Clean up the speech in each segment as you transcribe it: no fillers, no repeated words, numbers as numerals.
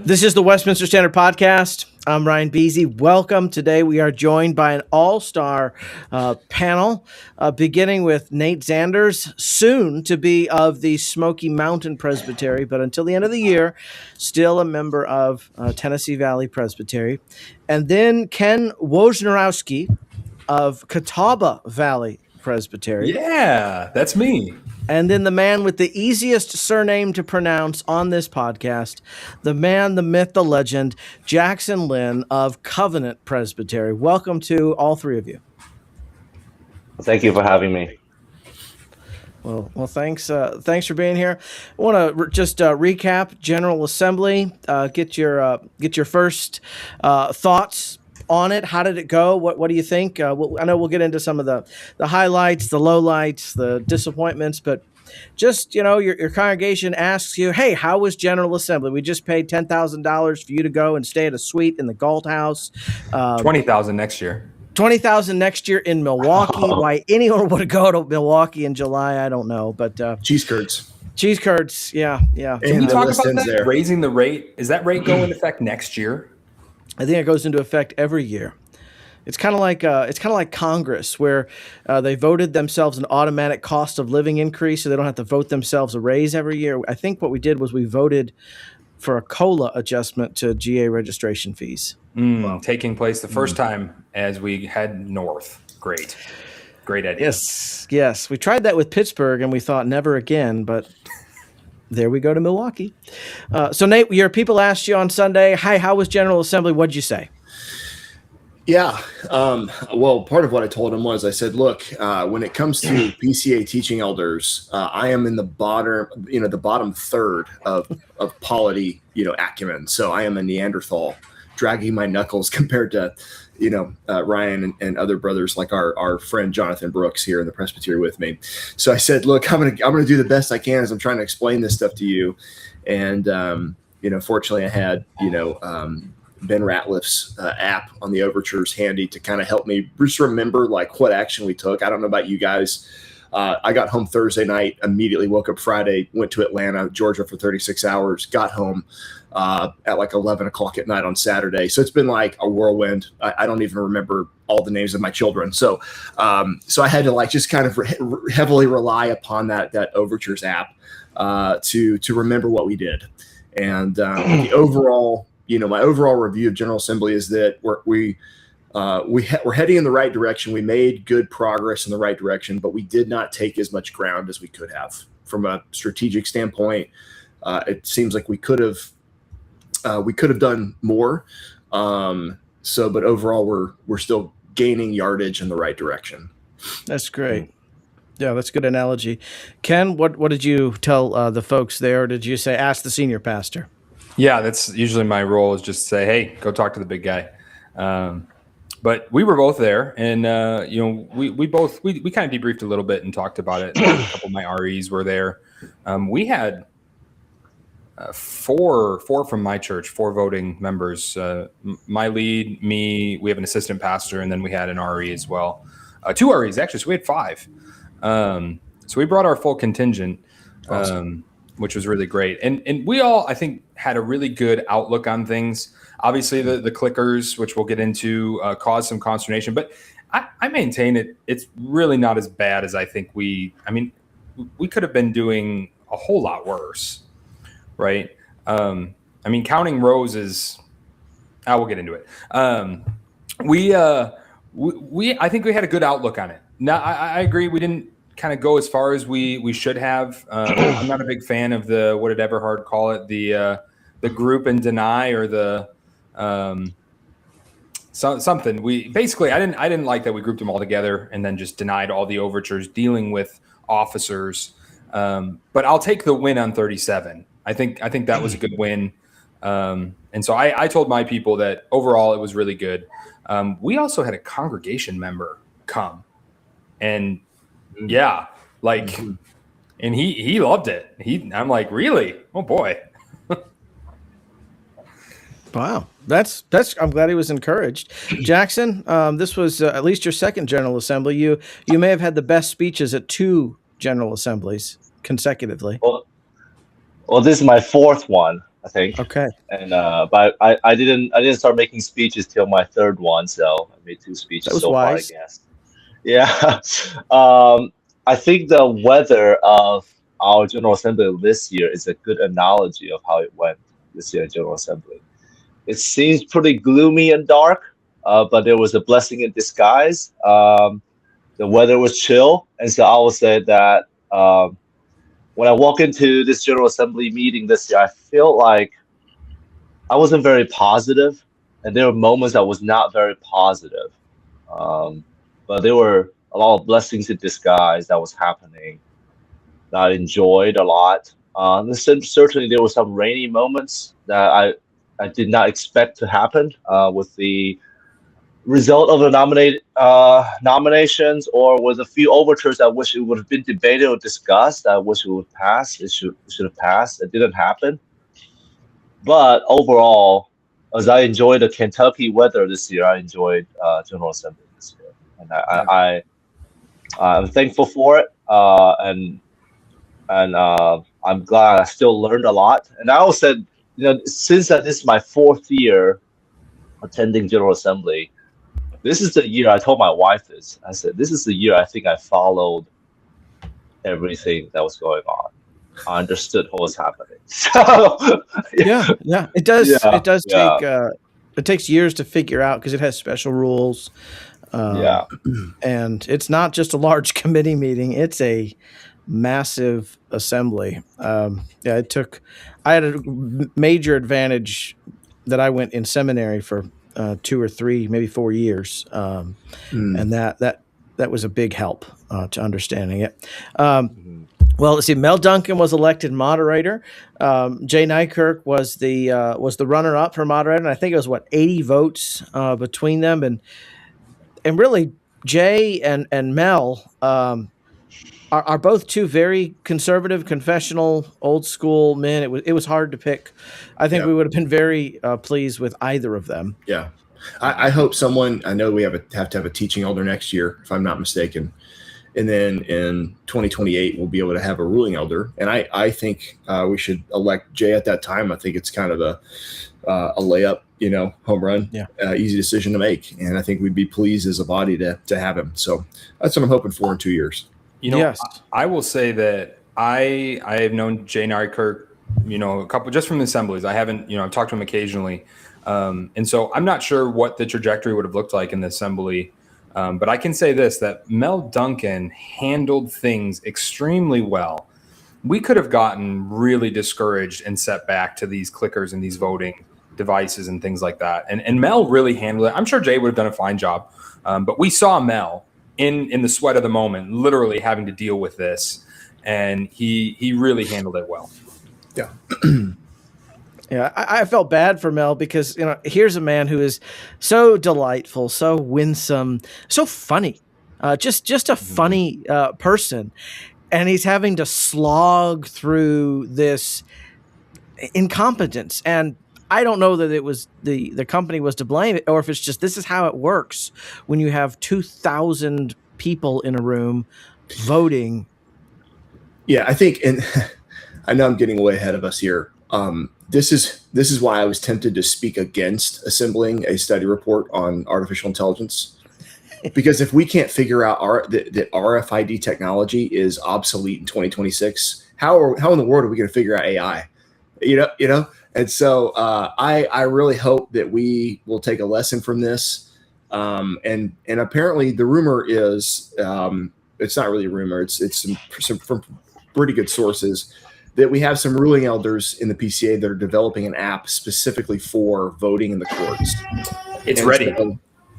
This is the Westminster Standard Podcast. I'm Ryan Beasy. Welcome. Today we are joined by an all-star panel, beginning with Nate Xanders, soon to be of the Smoky Mountain Presbytery, but until the end of the year, still a member of Tennessee Valley Presbytery. And then Ken Wojnarowski of Catawba Valley Presbytery. Yeah, that's me. And then the man with the easiest surname to pronounce on this podcast, the man, the myth, the legend, Jackson Lynn of Covenant Presbytery. Welcome to all three of you. Thank you for having me. Well, thanks for being here. I want to just recap General Assembly, get your first thoughts on it. How did it go? What do you think? I know we'll get into some of the highlights, the lowlights, the disappointments, but just, your congregation asks you, hey, how was General Assembly? We just paid $10,000 for you to go and stay at a suite in the Galt House. $20,000 next year. $20,000 next year in Milwaukee. Oh. Why anyone would go to Milwaukee in July, I don't know. But cheese curds. Cheese curds, yeah. Can we talk about that? There. Raising the rate. Is that rate going into effect next year? I think it goes into effect every year. It's kind of like Congress, where they voted themselves an automatic cost of living increase, so they don't have to vote themselves a raise every year. I think what we did was we voted for a COLA adjustment to GA registration fees. Taking place the first time as we head north. Great idea. Yes. We tried that with Pittsburgh, and we thought never again, but there we go to Milwaukee. So, Nate, your people asked you on Sunday, hi, how was General Assembly? What'd you say? Yeah. Well, part of what I told him was I said, look, when it comes to PCA teaching elders, I am in the bottom third of polity, acumen. So I am a Neanderthal dragging my knuckles compared to, Ryan and other brothers like our friend Jonathan Brooks here in the Presbytery with me. So I said, look, I'm gonna do the best I can as I'm trying to explain this stuff to you. And fortunately, I had Ben Ratliff's app on the Overtures handy to kind of help me just remember like what action we took. I don't know about you guys. I got home Thursday night, immediately woke up Friday, went to Atlanta, Georgia for 36 hours, got home at like 11 o'clock at night on Saturday. So it's been like a whirlwind. I don't even remember all the names of my children. So I had to like just kind of heavily rely upon that Overtures app to remember what we did. And the overall, my overall review of General Assembly is that we're heading in the right direction. We made good progress in the right direction, but we did not take as much ground as we could have. From a strategic standpoint, it seems like we could have done more. But overall, we're still gaining yardage in the right direction. That's great. Yeah, that's a good analogy. Ken, what did you tell the folks there? Or did you say ask the senior pastor? Yeah, that's usually my role, is just say, hey, go talk to the big guy. But we were both there, and we kind of debriefed a little bit and talked about it. A couple of my REs were there. We had four from my church, 4 voting members. My lead, me, we have an assistant pastor, and then we had an RE as well. 2 REs actually, so we had 5. So we brought our full contingent. Awesome. Which was really great. And we all, I think, had a really good outlook on things. Obviously, the clickers, which we'll get into, caused some consternation. But I maintain it's really not as bad as I think we could have been doing a whole lot worse, right? Counting rows is, we'll get into it. I think we had a good outlook on it. Now, I agree we didn't kind of go as far as we should have. I'm not a big fan of what did Everhard call it, the group and deny, or the something. We basically, I didn't like that we grouped them all together and then just denied all the overtures dealing with officers. But I'll take the win on 37. I think that was a good win. And so I told my people that overall it was really good. We also had a congregation member come, and yeah, and he loved it. I'm like, really? Oh boy. Wow. That's I'm glad he was encouraged. Jackson, this was at least your second General Assembly. You may have had the best speeches at 2 General Assemblies consecutively. Well, this is my 4th one. I think. Okay. And but I didn't start making speeches till my third one, so I made 2 That speeches was so far, I wise. guess. Yeah. I think the weather of our General Assembly this year is a good analogy of how it went this year at General Assembly. It seems pretty gloomy and dark, but there was a blessing in disguise. The weather was chill, and so I will say that when I walk into this General Assembly meeting this year, I feel like I wasn't very positive, and there were moments I was not very positive. Um, but there were a lot of blessings in disguise that was happening that I enjoyed a lot. Certainly, there were some rainy moments that I did not expect to happen with the result of the nominations, or with a few overtures I wish it would have been debated or discussed. I wish it would pass. It should have passed. It didn't happen. But overall, as I enjoyed the Kentucky weather this year, I enjoyed General Assembly this year, and Yeah. I'm thankful for it, and I'm glad I still learned a lot. And I also said, since that this is my 4th year attending General Assembly, this is the year I told my wife this. I said, this is the year I think I followed everything that was going on. I understood what was happening. So Yeah. It does. Yeah, It does yeah. take. It takes years to figure out because it has special rules. Yeah. And it's not just a large committee meeting; it's a massive assembly. Yeah, it took. I had a major advantage that I went in seminary for 2 or 3, maybe 4 years, and that was a big help to understanding it. Mhm. Well, let's see. Mel Duncan was elected moderator. Jay Nykirk was the runner-up for moderator, and I think it was 80 votes between them, and really Jay and Mel are both 2 very conservative, confessional, old school men. It was hard to pick. I think Yeah. we would have been very pleased with either of them. Yeah. I hope someone, I know we have to have a teaching elder next year, if I'm not mistaken. And then in 2028, we'll be able to have a ruling elder. And I think we should elect Jay at that time. I think it's kind of a layup, home run, Yeah. Easy decision to make. And I think we'd be pleased as a body to have him. So that's what I'm hoping for in 2 years. Yes. I will say that I have known Jay Nykirk, a couple just from the assemblies. I haven't, I've talked to him occasionally. And so I'm not sure what the trajectory would have looked like in the assembly. But I can say this, that Mel Duncan handled things extremely well. We could have gotten really discouraged and set back to these clickers and these voting devices and things like that. And Mel really handled it. I'm sure Jay would have done a fine job. But we saw Mel in the sweat of the moment, literally having to deal with this. And he really handled it well. Yeah. Yeah, I felt bad for Mel because here's a man who is so delightful, so winsome, so funny, just a funny person, and he's having to slog through this incompetence. And I don't know that it was the company was to blame, or if it's just this is how it works when you have 2,000 people in a room voting. Yeah, I think, and I know I'm getting way ahead of us here. This is why I was tempted to speak against assembling a study report on artificial intelligence, because if we can't figure out that RFID technology is obsolete in 2026, how in the world are we going to figure out AI? And so I really hope that we will take a lesson from this. And apparently the rumor is it's not really a rumor. It's some from pretty good sources that we have some ruling elders in the PCA that are developing an app specifically for voting in the courts. It's ready.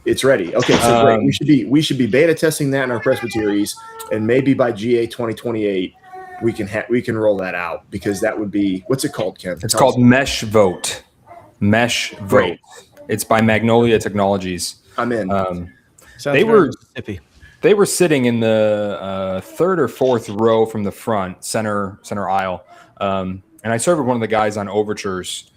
It's ready. Okay, so great. We should be beta testing that in our presbyteries, and maybe by GA 2028 we can roll that out, because that would be, what's it called, Ken? It's called Mesh Vote. Mesh Vote. Great. It's by Magnolia Technologies. I'm in. They were Mississippi. They were sitting in the 3rd or 4th row from the front, center aisle. And I served with one of the guys on Overtures,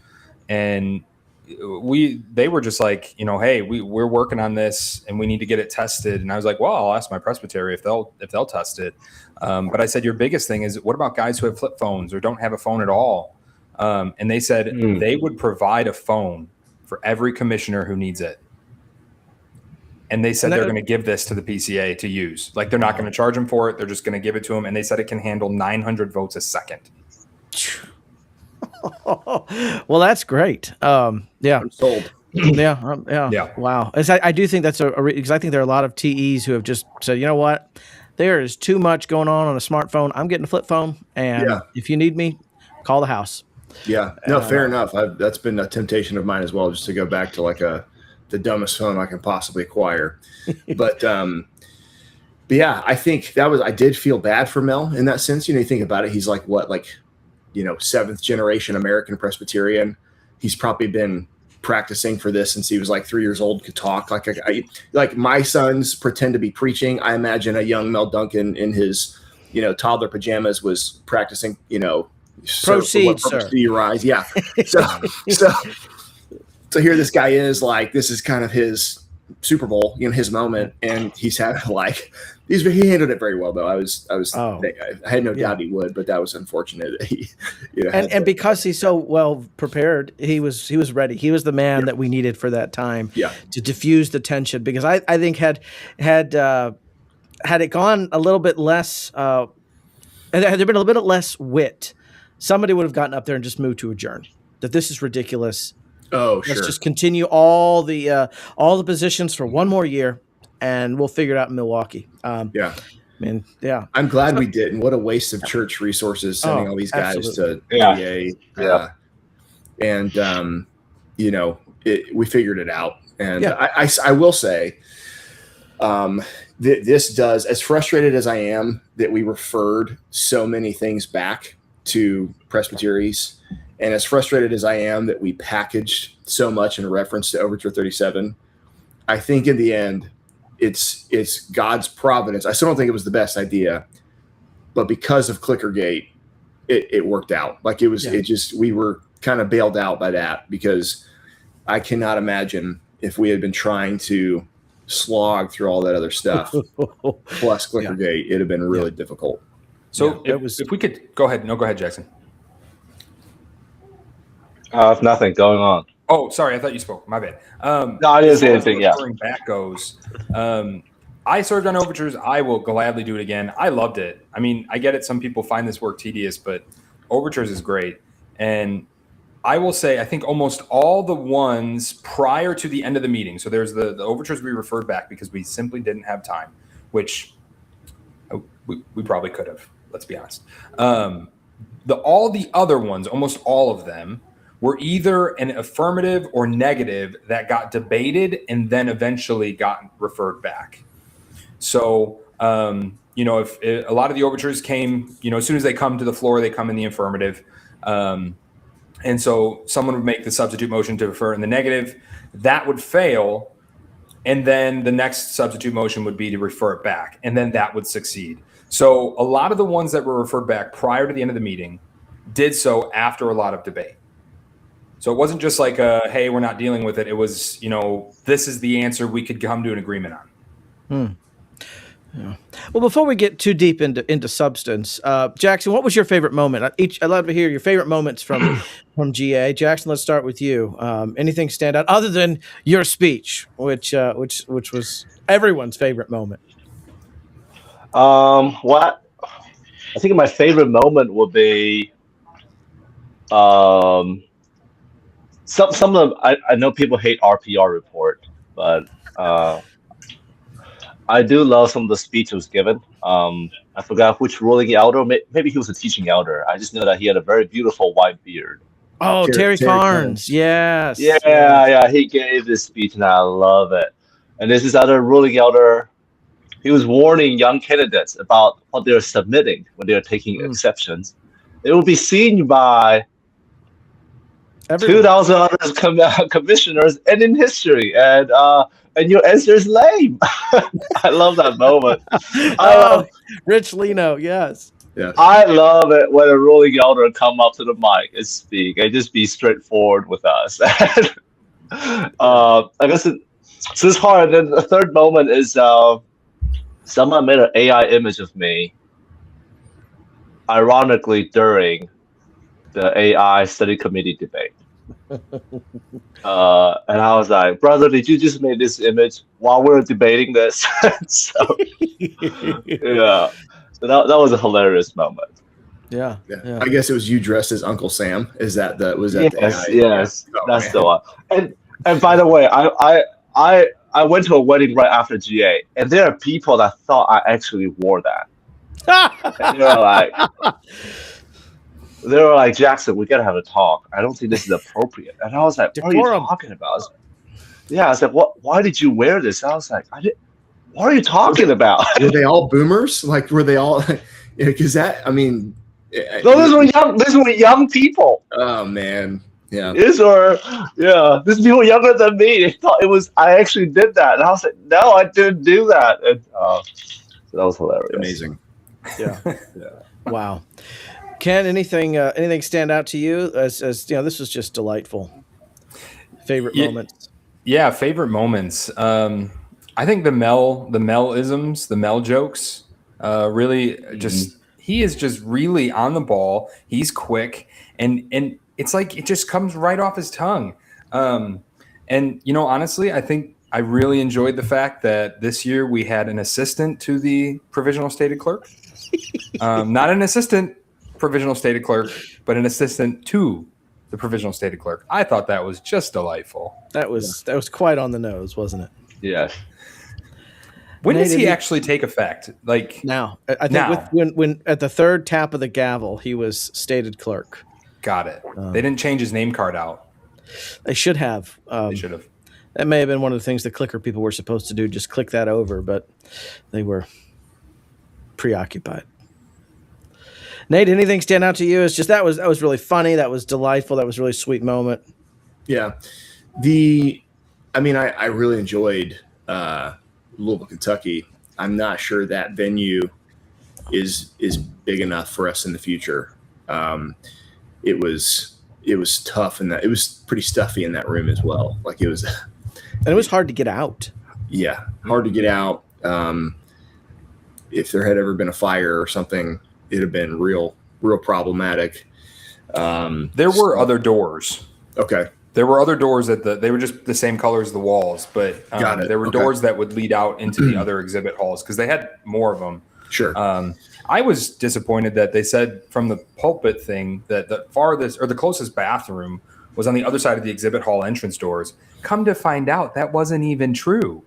and they were just like, hey, we're working on this and we need to get it tested. And I was like, well, I'll ask my presbytery if they'll test it. But I said, your biggest thing is, what about guys who have flip phones or don't have a phone at all? And they said they would provide a phone for every commissioner who needs it. And they said they're going to give this to the PCA to use. Like, they're not going to charge them for it. They're just going to give it to them. And they said it can handle 900 votes a second. Well, that's great. Yeah. I'm sold. Yeah. Wow. I do think that's because I think there are a lot of TEs who have just said, you know what, there is too much going on a smartphone. I'm getting a flip phone, and if you need me, call the house. Yeah. No, fair enough. That's been a temptation of mine as well, just to go back to like the dumbest phone I can possibly acquire. But yeah, I think I did feel bad for Mel in that sense. You think about it, he's like what, seventh generation American Presbyterian. He's probably been practicing for this since he was like 3 years old, could talk. Like my sons pretend to be preaching. I imagine a young Mel Duncan in his, toddler pajamas was practicing, proceed, sir. Do you rise? Yeah. So here this guy is like, this is kind of his Super Bowl, his moment. And he's having he handled it very well though. I had no doubt he would, but that was unfortunate. And because he's so well prepared, he was ready. He was the man that we needed for that time to diffuse the tension, because I think had it gone a little bit less, had there been a little bit less wit, somebody would have gotten up there and just moved to adjourn. That this is ridiculous. Oh, sure. Let's just continue all the positions for one more year, and we'll figure it out in Milwaukee. I'm glad we did, and what a waste of church resources sending all these guys absolutely. to PA. And we figured it out. And I will say, this does, as frustrated as I am that we referred so many things back to presbyteries, and as frustrated as I am that we packaged so much in reference to Overture 37, I think in the end, it's God's providence. I still don't think it was the best idea, but because of Clickergate, it worked out. Like we were kind of bailed out by that, because I cannot imagine if we had been trying to slog through all that other stuff plus Clickergate, it'd have been really difficult. So if we could go ahead. No, go ahead, Jackson. Nothing going on. Oh, sorry. I thought you spoke. My bad. No, I didn't say anything. Yeah. Back goes. I served on Overtures. I will gladly do it again. I loved it. I mean, I get it. Some people find this work tedious, but Overtures is great. And I will say, I think almost all the ones prior to the end of the meeting. So there's the Overtures we referred back because we simply didn't have time, which we probably could have. Let's be honest. All the other ones, almost all of them, were either an affirmative or negative that got debated and then eventually got referred back. So, if a lot of the overtures came, as soon as they come to the floor, they come in the affirmative. And so someone would make the substitute motion to refer in the negative. That would fail. And then the next substitute motion would be to refer it back. And then that would succeed. So a lot of the ones that were referred back prior to the end of the meeting did so after a lot of debate. So it wasn't just like, hey, we're not dealing with it. It was, this is the answer we could come to an agreement on. Yeah. Well, before we get too deep into substance, Jackson, what was your favorite moment? I'd love to hear your favorite moments from GA. Jackson, let's start with you. Anything stand out other than your speech, which was everyone's favorite moment? What? I think my favorite moment would be some of them. I know people hate RPR report, but I do love some of the speeches given. I forgot which ruling elder. Maybe he was a teaching elder. I just know that he had a very beautiful white beard. Oh, Terry Carnes. Yes. Yeah. He gave this speech, and I love it. And this is other ruling elder. He was warning young candidates about what they're submitting when they're taking exceptions. It will be seen by 2,000 other commissioners and in history. And your answer is lame. I love that moment. Rich Leno, yes. I love it when a ruling elder come up to the mic and speak and just be straightforward with us. I guess it's hard. Then the third moment is someone made an AI image of me, ironically during the AI study committee debate. And I was like, brother, did you just make this image while we were debating this? So yeah, so that was a hilarious moment. Yeah, Yeah. yeah. I guess it was you dressed as Uncle Sam. Is that the was that Yes, the AI? yes, Yeah. Oh, that's man. the one. And by the way, I went to a wedding right after GA, and there are people that thought I actually wore that. And they were like, Jackson, we gotta have a talk. I don't think this is appropriate. And I was like, what are you Decorum. talking about? Yeah, I was like, what? Why did you wear this? I was like, what are you talking about? Were they all boomers? Like, were they all? Because that, I mean, No, these were young. These were young people. oh man, yeah. These people younger than me. They thought it was. I actually did that, and I was like, no, I didn't do that. And so that was hilarious. Amazing. Yeah. Yeah. Wow. Ken, anything stand out to you as you know? This was just delightful. Favorite moments. Yeah, favorite moments. I think the Mel-isms, the Mel jokes, really just he is just really on the ball. He's quick, and it's like it just comes right off his tongue. And you know, honestly, I think I really enjoyed the fact that this year we had an assistant to the provisional stated clerk, not an assistant provisional stated clerk, but an assistant to the provisional stated clerk. I thought that was just delightful. That was quite on the nose, wasn't it? Yes. When does he actually take effect? Like now? I think when at the third tap of the gavel, he was stated clerk. Got it. They didn't change his name card out. They should have. They should have. That may have been one of the things the clicker people were supposed to do, just click that over, but they were preoccupied. Nate, anything stand out to you? It's just that was really funny. That was delightful. That was a really sweet moment. Yeah. I mean, I really enjoyed Louisville, Kentucky. I'm not sure that venue is big enough for us in the future. It was tough, and it was pretty stuffy in that room as well. Like it was, and it was hard to get out. Yeah, hard to get out. If there had ever been a fire or something, it'd have been real problematic. There were other doors. Okay. There were other doors they were just the same color as the walls, but there were doors that would lead out into the other exhibit halls because they had more of them. Sure. I was disappointed that they said from the pulpit thing that the farthest or the closest bathroom was on the other side of the exhibit hall entrance doors. Come to find out, that wasn't even true.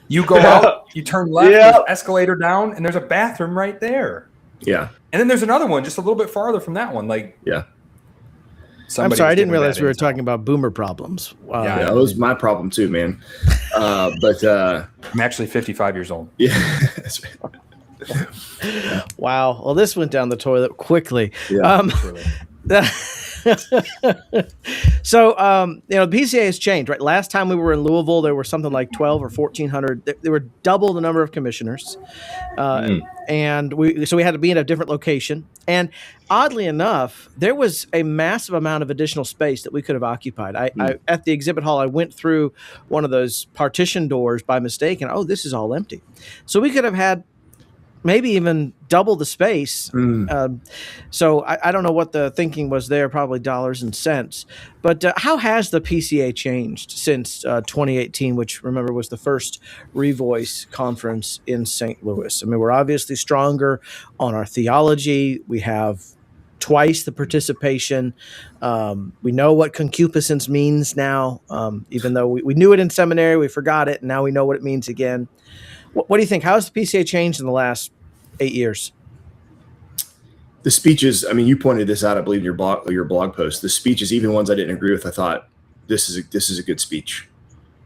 You go out, you turn left, there's an escalator down, and there's a bathroom right there. Yeah. And then there's another one just a little bit farther from that one. Like, yeah. I'm sorry, I didn't realize we were talking about boomer problems. Yeah, that was my problem too, man. But I'm actually 55 years old. Yeah. That's right. Wow. Well, this went down the toilet quickly. Yeah, So, you know, the PCA has changed, right? Last time we were in Louisville, there were something like 12 or 1,400. There were double the number of commissioners. And we had to be in a different location. And oddly enough, there was a massive amount of additional space that we could have occupied. I at the exhibit hall, I went through one of those partition doors by mistake, and this is all empty. So we could have had maybe even double the space. So I don't know what the thinking was there, probably dollars and cents. But how has the PCA changed since 2018, which, remember, was the first Revoice conference in St. Louis? I mean, we're obviously stronger on our theology. We have twice the participation. We know what concupiscence means now, even though we knew it in seminary, we forgot it, and now we know what it means again. What do you think? How has the PCA changed in the last 8 years? The speeches, I mean, you pointed this out, I believe, in your blog post. The speeches, even ones I didn't agree with, I thought this is a good speech.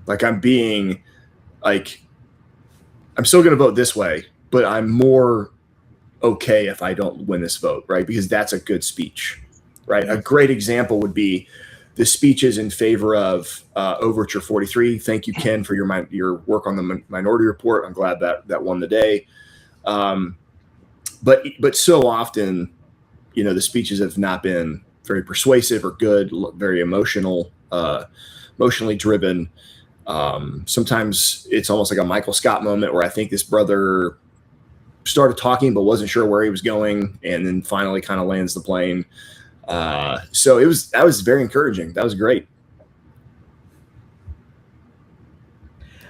Like I'm still going to vote this way, but I'm more okay if I don't win this vote, right? Because that's a good speech, right? A great example would be the speeches in favor of Overture 43. Thank you, Ken, for your work on the Minority Report. I'm glad that won the day. But so often, you know, the speeches have not been very persuasive or good, very emotionally driven. Sometimes it's almost like a Michael Scott moment where I think this brother started talking but wasn't sure where he was going and then finally kind of lands the plane. So that was very encouraging. That was great.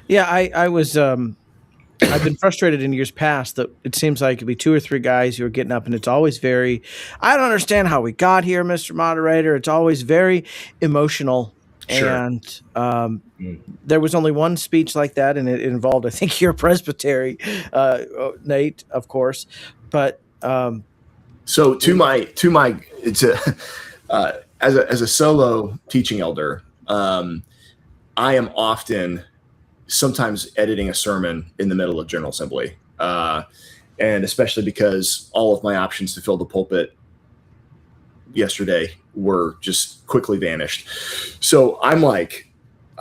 Yeah, I was. I've been frustrated in years past that it seems like it'd be two or three guys who are getting up, and it's always very. I don't understand how we got here, Mr. Moderator. It's always very emotional, Sure. and there was only one speech like that, and it involved, I think, your presbytery, Nate, of course, but. So it's as a solo teaching elder, I am often sometimes editing a sermon in the middle of General Assembly, and especially because all of my options to fill the pulpit yesterday were just quickly vanished. So I'm like,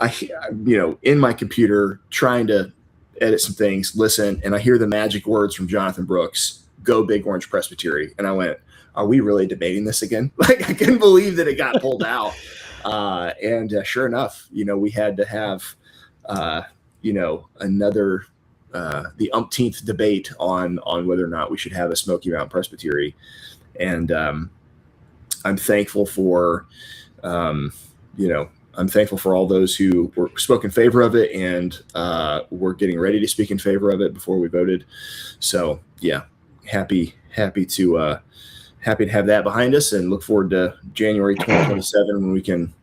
in my computer trying to edit some things, listen, and I hear the magic words from Jonathan Brooks, "Go Big Orange Presbytery," and I went, "Are we really debating this again?" Like, I couldn't believe that it got pulled out. And sure enough, we had to have, another the umpteenth debate on whether or not we should have a Smoky Mountain Presbytery, and I'm thankful for, I'm thankful for all those who spoke in favor of it and were getting ready to speak in favor of it before we voted. So yeah, happy to have that behind us, and look forward to January 2027 when we can,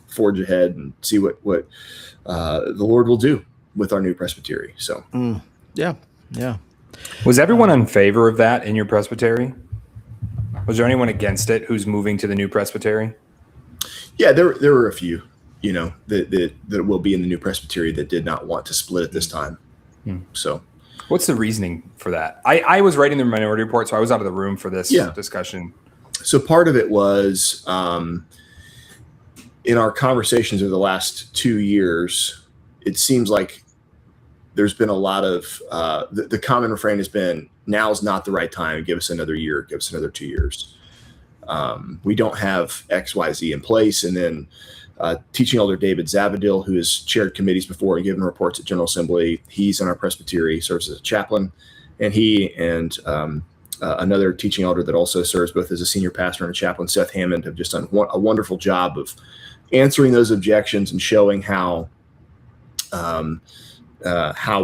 forge ahead and see what the Lord will do with our new presbytery. So yeah. Was everyone in favor of that in your presbytery? Was there anyone against it who's moving to the new presbytery? Yeah, there were a few, that will be in the new presbytery that did not want to split at this time. So, what's the reasoning for that? I was writing the minority report, so I was out of the room for this discussion. So part of it was in our conversations over the last 2 years, it seems like there's been a lot of the common refrain has been, now's not the right time. Give us another year. Give us another 2 years. We don't have XYZ in place. And then teaching elder David Zavadil, who has chaired committees before and given reports at General Assembly, he's in our presbytery, serves as a chaplain. And he and another teaching elder that also serves both as a senior pastor and a chaplain, Seth Hammond, have just done a wonderful job of answering those objections and showing how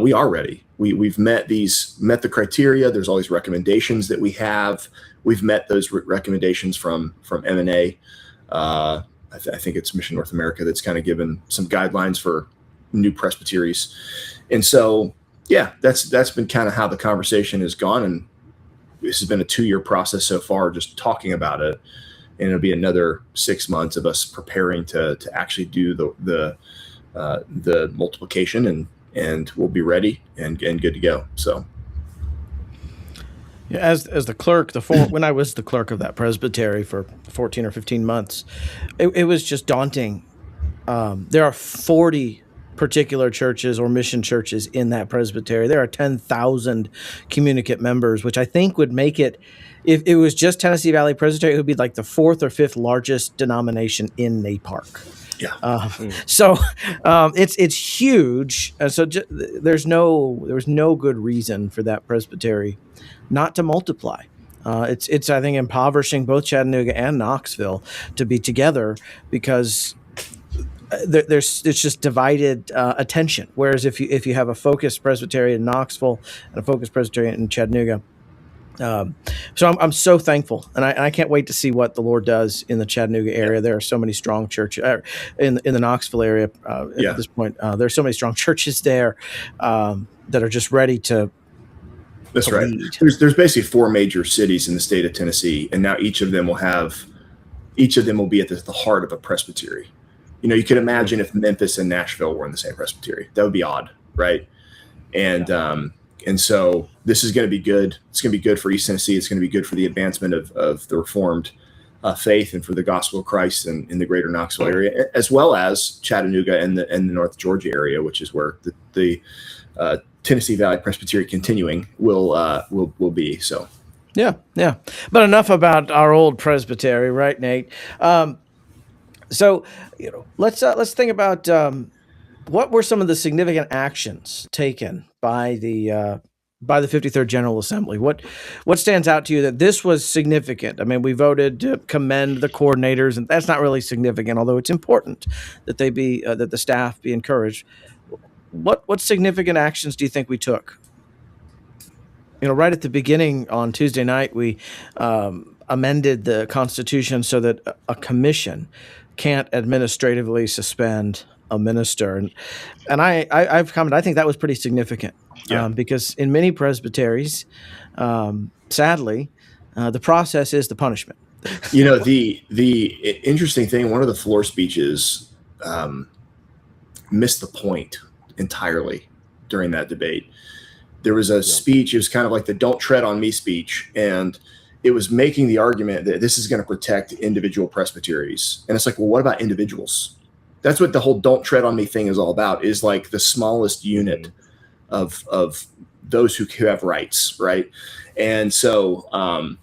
we are ready. We've met the criteria. There's all these recommendations that we have. We've met those recommendations from M&A. I think it's Mission North America that's kind of given some guidelines for new presbyteries. And so, yeah, that's been kind of how the conversation has gone. And this has been a 2-year process so far, just talking about it. And it'll be another 6 months of us preparing to actually do the multiplication, and we'll be ready and good to go. So, yeah, as the clerk, when I was the clerk of that presbytery for 14 or 15 months, it was just daunting. There are 40 particular churches or mission churches in that presbytery. There are 10,000 communicant members, which I think would make it, if it was just Tennessee Valley Presbytery, it would be like the 4th or 5th largest denomination in Nate Park. Yeah. So it's huge. So there was no good reason for that presbytery not to multiply. It's I think impoverishing both Chattanooga and Knoxville to be together, because it's just divided attention. Whereas if you have a focused presbytery in Knoxville and a focused presbytery in Chattanooga. So I'm so thankful, and I can't wait to see what the Lord does in the Chattanooga area. There are so many strong churches in the Knoxville area at this point. There's so many strong churches there that are just ready to. That's right. There's basically 4 major cities in the state of Tennessee, and now each of them will be at the heart of a presbytery. You could imagine if Memphis and Nashville were in the same presbytery. That would be odd, right? And so this is going to be good. It's going to be good for East Tennessee. It's going to be good for the advancement of the Reformed faith and for the gospel of Christ in the greater Knoxville area, as well as Chattanooga and the North Georgia area, which is where the Tennessee Valley Presbytery continuing will be. So, yeah. But enough about our old presbytery, right, Nate? So, let's think about what were some of the significant actions taken by the by the 53rd General Assembly. What stands out to you that this was significant? I mean, we voted to commend the coordinators, and that's not really significant, although it's important that they be that the staff be encouraged. What significant actions do you think we took? Right at the beginning on Tuesday night, we amended the Constitution so that a commission can't administratively suspend a minister, and I've commented. I think that was pretty significant, because in many presbyteries, sadly, the process is the punishment. The interesting thing, one of the floor speeches missed the point entirely during that debate. There was a speech, it was kind of like the "don't tread on me" speech, and it was making the argument that this is going to protect individual presbyteries. And it's like, well, what about individuals? That's what the whole "don't tread on me" thing is all about, is like the smallest unit of those who have rights, right? And so I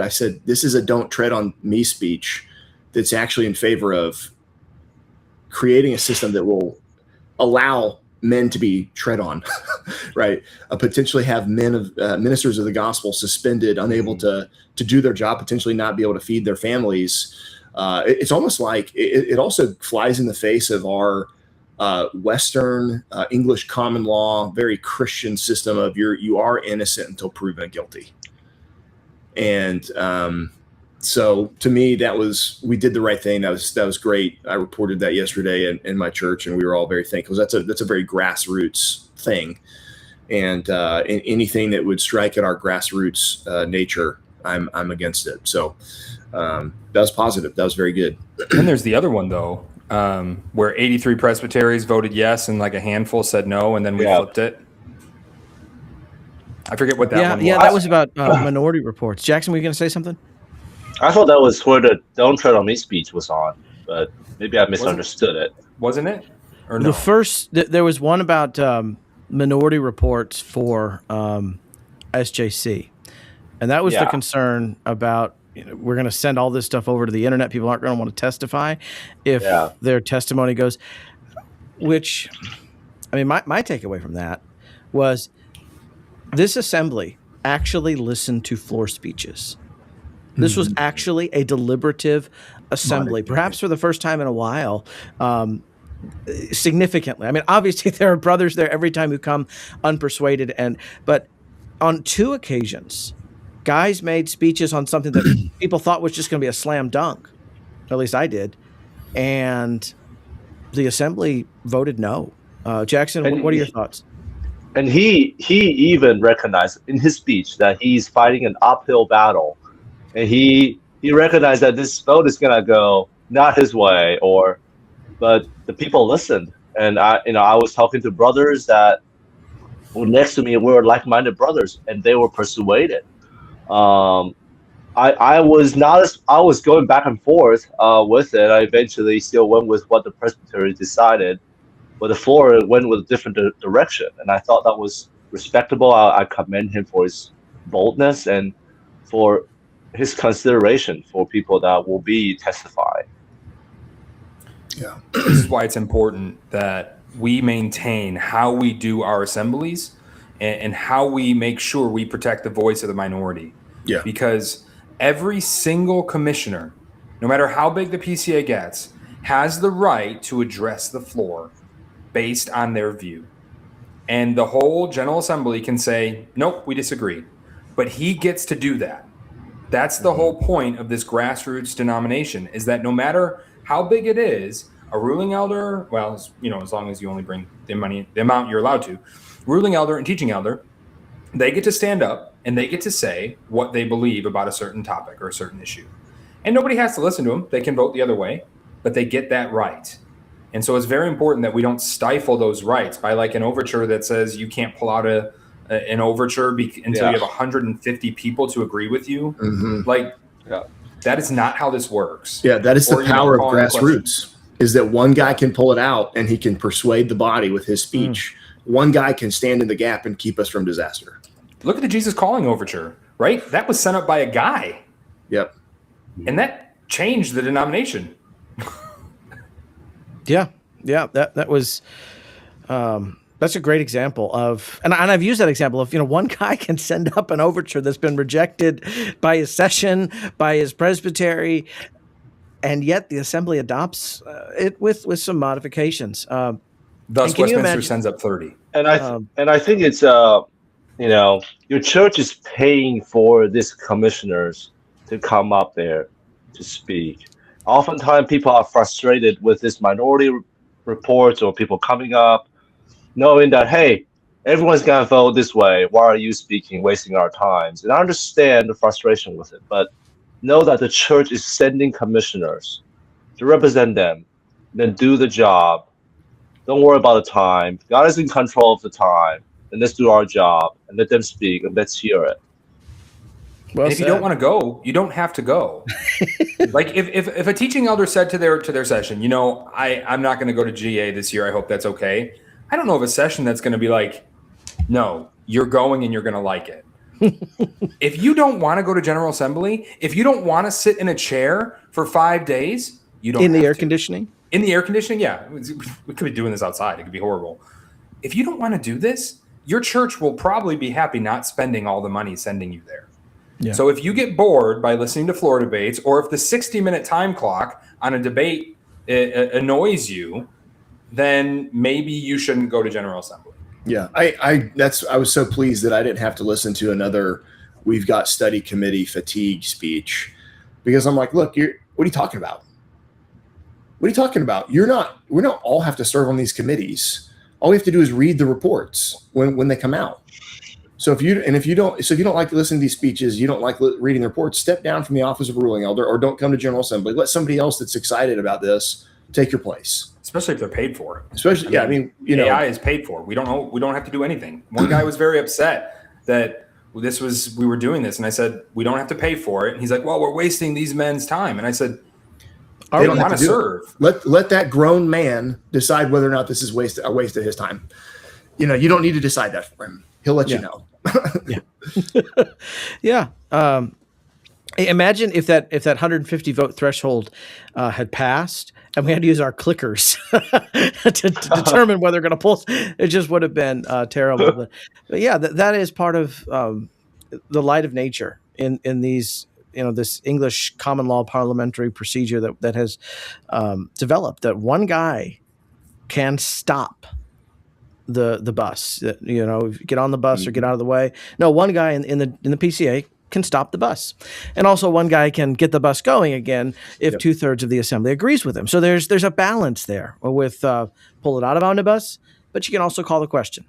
said, this is a "don't tread on me" speech that's actually in favor of creating a system that will allow men to be tread on, right? Potentially have ministers of the gospel suspended, unable to do their job, potentially not be able to feed their families. It's almost like it also flies in the face of our Western English common law, very Christian system of you are innocent until proven guilty. And so to me, we did the right thing. That was great. I reported that yesterday in my church, and we were all very thankful. That's a very grassroots thing, and anything that would strike at our grassroots nature, I'm against it. So that was positive. That was very good. And there's the other one though, where 83 presbyteries voted yes and like a handful said no, and then we flipped it. I forget what that one was. Yeah, that was about minority reports. Jackson, were you going to say something? I thought that was where the "don't tread on me" speech was on, but maybe I misunderstood it. Wasn't it? Or no? The first, there was one about minority reports for SJC, and that was the concern about we're going to send all this stuff over to the internet. People aren't going to want to testify if their testimony goes. Which, I mean, my takeaway from that was this assembly actually listened to floor speeches. This was actually a deliberative assembly, perhaps for the first time in a while, significantly. I mean, obviously there are brothers there every time who come unpersuaded, but on 2 occasions, guys made speeches on something that people thought was just going to be a slam dunk. At least I did. And the assembly voted no. Jackson, what are your thoughts? And he even recognized in his speech that he's fighting an uphill battle. And he recognized that this vote is gonna go not his way, but the people listened. And I was talking to brothers that were next to me, and we were like-minded brothers, and they were persuaded. I was going back and forth with it. I eventually still went with what the presbytery decided, but the floor went with a different direction, and I thought that was respectable. I commend him for his boldness and for his consideration for people that will be testifying. Yeah, this is why it's important that we maintain how we do our assemblies and how we make sure we protect the voice of the minority. Yeah, because every single commissioner, no matter how big the PCA gets, has the right to address the floor based on their view. And the whole General Assembly can say, nope, we disagree. But he gets to do that. That's the whole point of this grassroots denomination, is that no matter how big it is, a ruling elder, well, as long as you only bring the amount you're allowed to, ruling elder and teaching elder, they get to stand up and they get to say what they believe about a certain topic or a certain issue. And nobody has to listen to them. They can vote the other way, but they get that right. And so it's very important that we don't stifle those rights by like an overture that says you can't pull out an overture until you have 150 people to agree with you. That is not how this works. Yeah, that is the power of grassroots, is that one guy can pull it out and he can persuade the body with his speech. One guy can stand in the gap and keep us from disaster. Look at the Jesus Calling overture, right? That was sent up by a guy. Yep. And that changed the denomination. Yeah. That was That's a great example of, and I've used that example of, one guy can send up an overture that's been rejected by his session, by his presbytery, and yet the assembly adopts it with some modifications. Thus, Westminster sends up 30. And I think it's your church is paying for these commissioners to come up there to speak. Oftentimes, people are frustrated with this minority reports or people coming up, knowing that, hey, everyone's going to vote this way. Why are you speaking, wasting our times? And I understand the frustration with it, but know that the church is sending commissioners to represent them, then do the job. Don't worry about the time. God is in control of the time. And let's do our job and let them speak and let's hear it. Well, if you don't want to go, you don't have to go. Like if a teaching elder said to their session, I'm not going to go to GA this year. I hope that's okay. I don't know of a session that's going to be like, no, you're going and you're going to like it. If you don't want to go to General Assembly, if you don't want to sit in a chair for 5 days, you don't. In the air conditioning? In the air conditioning, yeah. We could be doing this outside. It could be horrible. If you don't want to do this, your church will probably be happy not spending all the money sending you there. Yeah. So if you get bored by listening to floor debates, or if the 60-minute time clock on a debate annoys you, then maybe you shouldn't go to General Assembly. Yeah, I was so pleased that I didn't have to listen to another "We've got study committee fatigue" speech, because I'm like, look, what are you talking about? What are you talking about? We don't all have to serve on these committees. All we have to do is read the reports when they come out. So if you don't like to listen to these speeches, you don't like reading the reports, step down from the office of a ruling elder, or don't come to General Assembly. Let somebody else that's excited about this take your place. Especially if they're paid for. AI is paid for. We don't have to do anything. One guy was very upset that we were doing this, and I said, we don't have to pay for it. And he's like, well, we're wasting these men's time. And I said, they don't want to serve. Let that grown man decide whether or not this is a waste of his time. You don't need to decide that for him. He'll let you know. Yeah. Imagine if that 150 vote threshold had passed and we had to use our clickers to determine whether they're going to pull. It just would have been terrible. But yeah, that is part of the light of nature in these, this English common law parliamentary procedure that has developed, that one guy can stop the bus. If you get on the bus or get out of the way. No, one guy in the PCA can stop the bus, and also one guy can get the bus going again if 2/3 of the assembly agrees with him. So there's a balance there with pull it out of omnibus, but you can also call the question.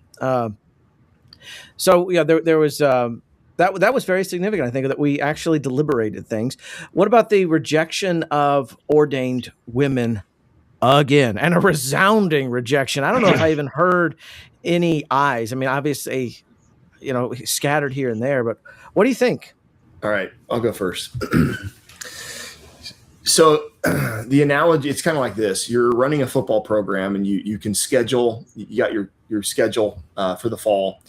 So yeah, there was that was very significant. I think that we actually deliberated things. What about the rejection of ordained women? Again, and a resounding rejection. I don't know if I even heard any ayes. I mean, obviously, scattered here and there, but what do you think? All right, I'll go first. So the analogy, it's kind of like this. You're running a football program and you can schedule, you got your schedule for the fall.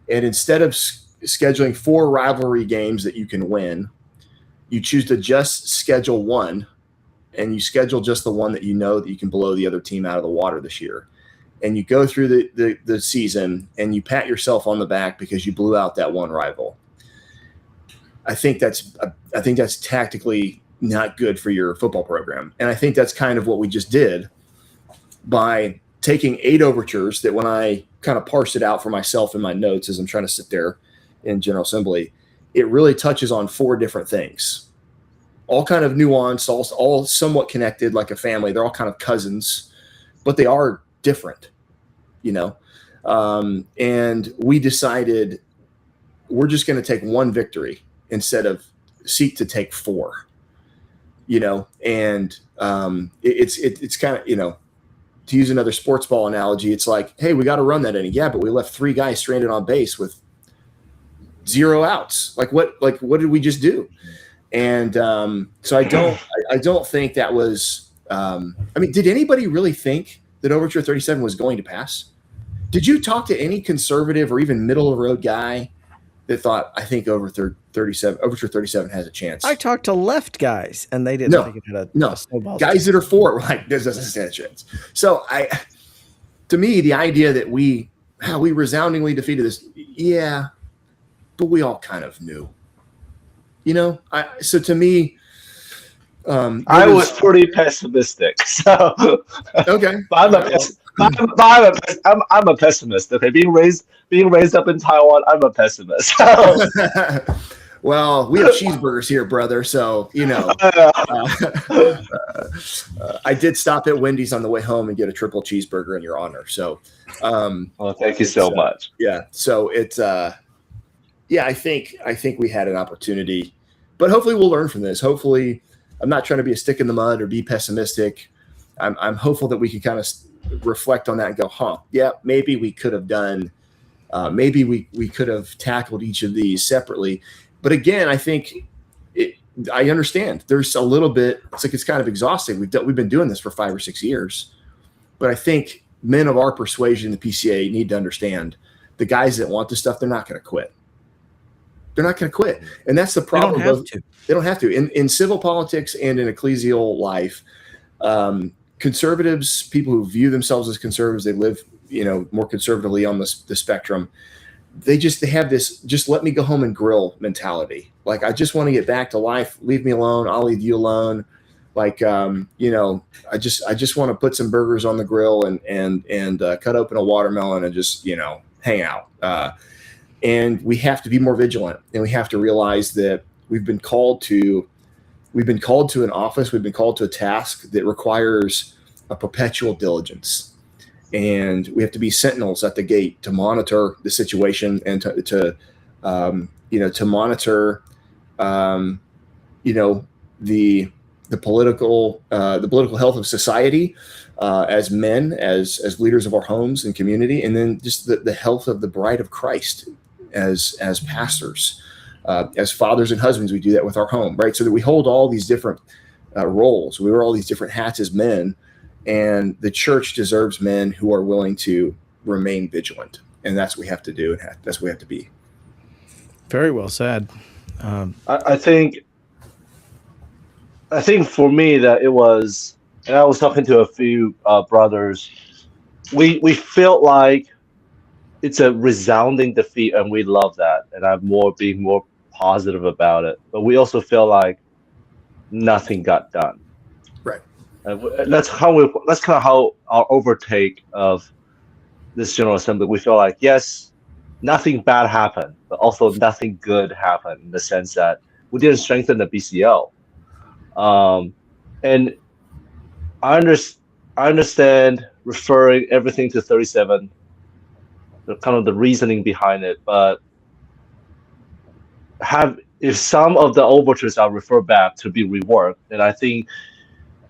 And instead of scheduling 4 rivalry games that you can win, you choose to just schedule one. And you schedule just the one that you know that you can blow the other team out of the water this year. And you go through the season and you pat yourself on the back because you blew out that one rival. I think that's tactically not good for your football program. And I think that's kind of what we just did by taking 8 overtures that, when I kind of parsed it out for myself in my notes as I'm trying to sit there in General Assembly, it really touches on 4 different things. All kind of nuanced, all somewhat connected like a family. They're all kind of cousins, but they are different, and we decided we're just going to take one victory instead of seek to take 4, and it's kind of, to use another sports ball analogy, it's like, hey, we got to run that inning. Yeah, but we left 3 guys stranded on base with 0 outs. Like what did we just do? And so I don't think that was. Did anybody really think that Overture 37 was going to pass? Did you talk to any conservative or even middle of the road guy that thought, I think Overture 37 has a chance? I talked to left guys, and they didn't think it had a snowball. Guys that are for it were like, this doesn't stand a chance. So to me, the idea that we we resoundingly defeated this. Yeah, but we all kind of knew. So to me, I was pretty pessimistic. So okay. I'm a pessimist. Okay, being raised up in Taiwan, I'm a pessimist. Well, we have cheeseburgers here, brother. So I did stop at Wendy's on the way home and get a triple cheeseburger in your honor. So, well, thank you so much. Yeah. So it's I think we had an opportunity, but hopefully we'll learn from this. Hopefully, I'm not trying to be a stick in the mud or be pessimistic. I'm hopeful that we can kind of reflect on that and go, yeah, maybe we could have done, maybe we could have tackled each of these separately. But again, I think I understand there's a little bit, it's kind of exhausting. We've been doing this for 5 or 6 years, but I think men of our persuasion, the PCA, need to understand the guys that want this stuff, they're not going to quit. They're not going to quit. And that's the problem. They don't have to. In civil politics and in ecclesial life, conservatives, people who view themselves as conservatives, they live, more conservatively on the spectrum. They have this, just let me go home and grill mentality. Like, I just want to get back to life. Leave me alone. I'll leave you alone. Like, I just want to put some burgers on the grill and cut open a watermelon and just, hang out. And we have to be more vigilant, and we have to realize that we've been called to an office. We've been called to a task that requires a perpetual diligence. And we have to be sentinels at the gate to monitor the situation and to monitor, the political health of society as men, as leaders of our homes and community, and then just the health of the bride of Christ as pastors, as fathers and husbands. We do that with our home, right? So that we hold all these different roles. We wear all these different hats as men. And the church deserves men who are willing to remain vigilant. And that's what we have to do. And that's what we have to be. Very well said. I think for me that it was, and I was talking to a few brothers, we felt like it's a resounding defeat, and we love that. And I'm being more positive about it. But we also feel like nothing got done. Right. That's kind of how our overtake of this General Assembly. We feel like, yes, nothing bad happened, but also nothing good happened, in the sense that we didn't strengthen the BCO. And I understand referring everything to 37, the kind of the reasoning behind it, but if some of the overtures are referred back to be reworked, then I think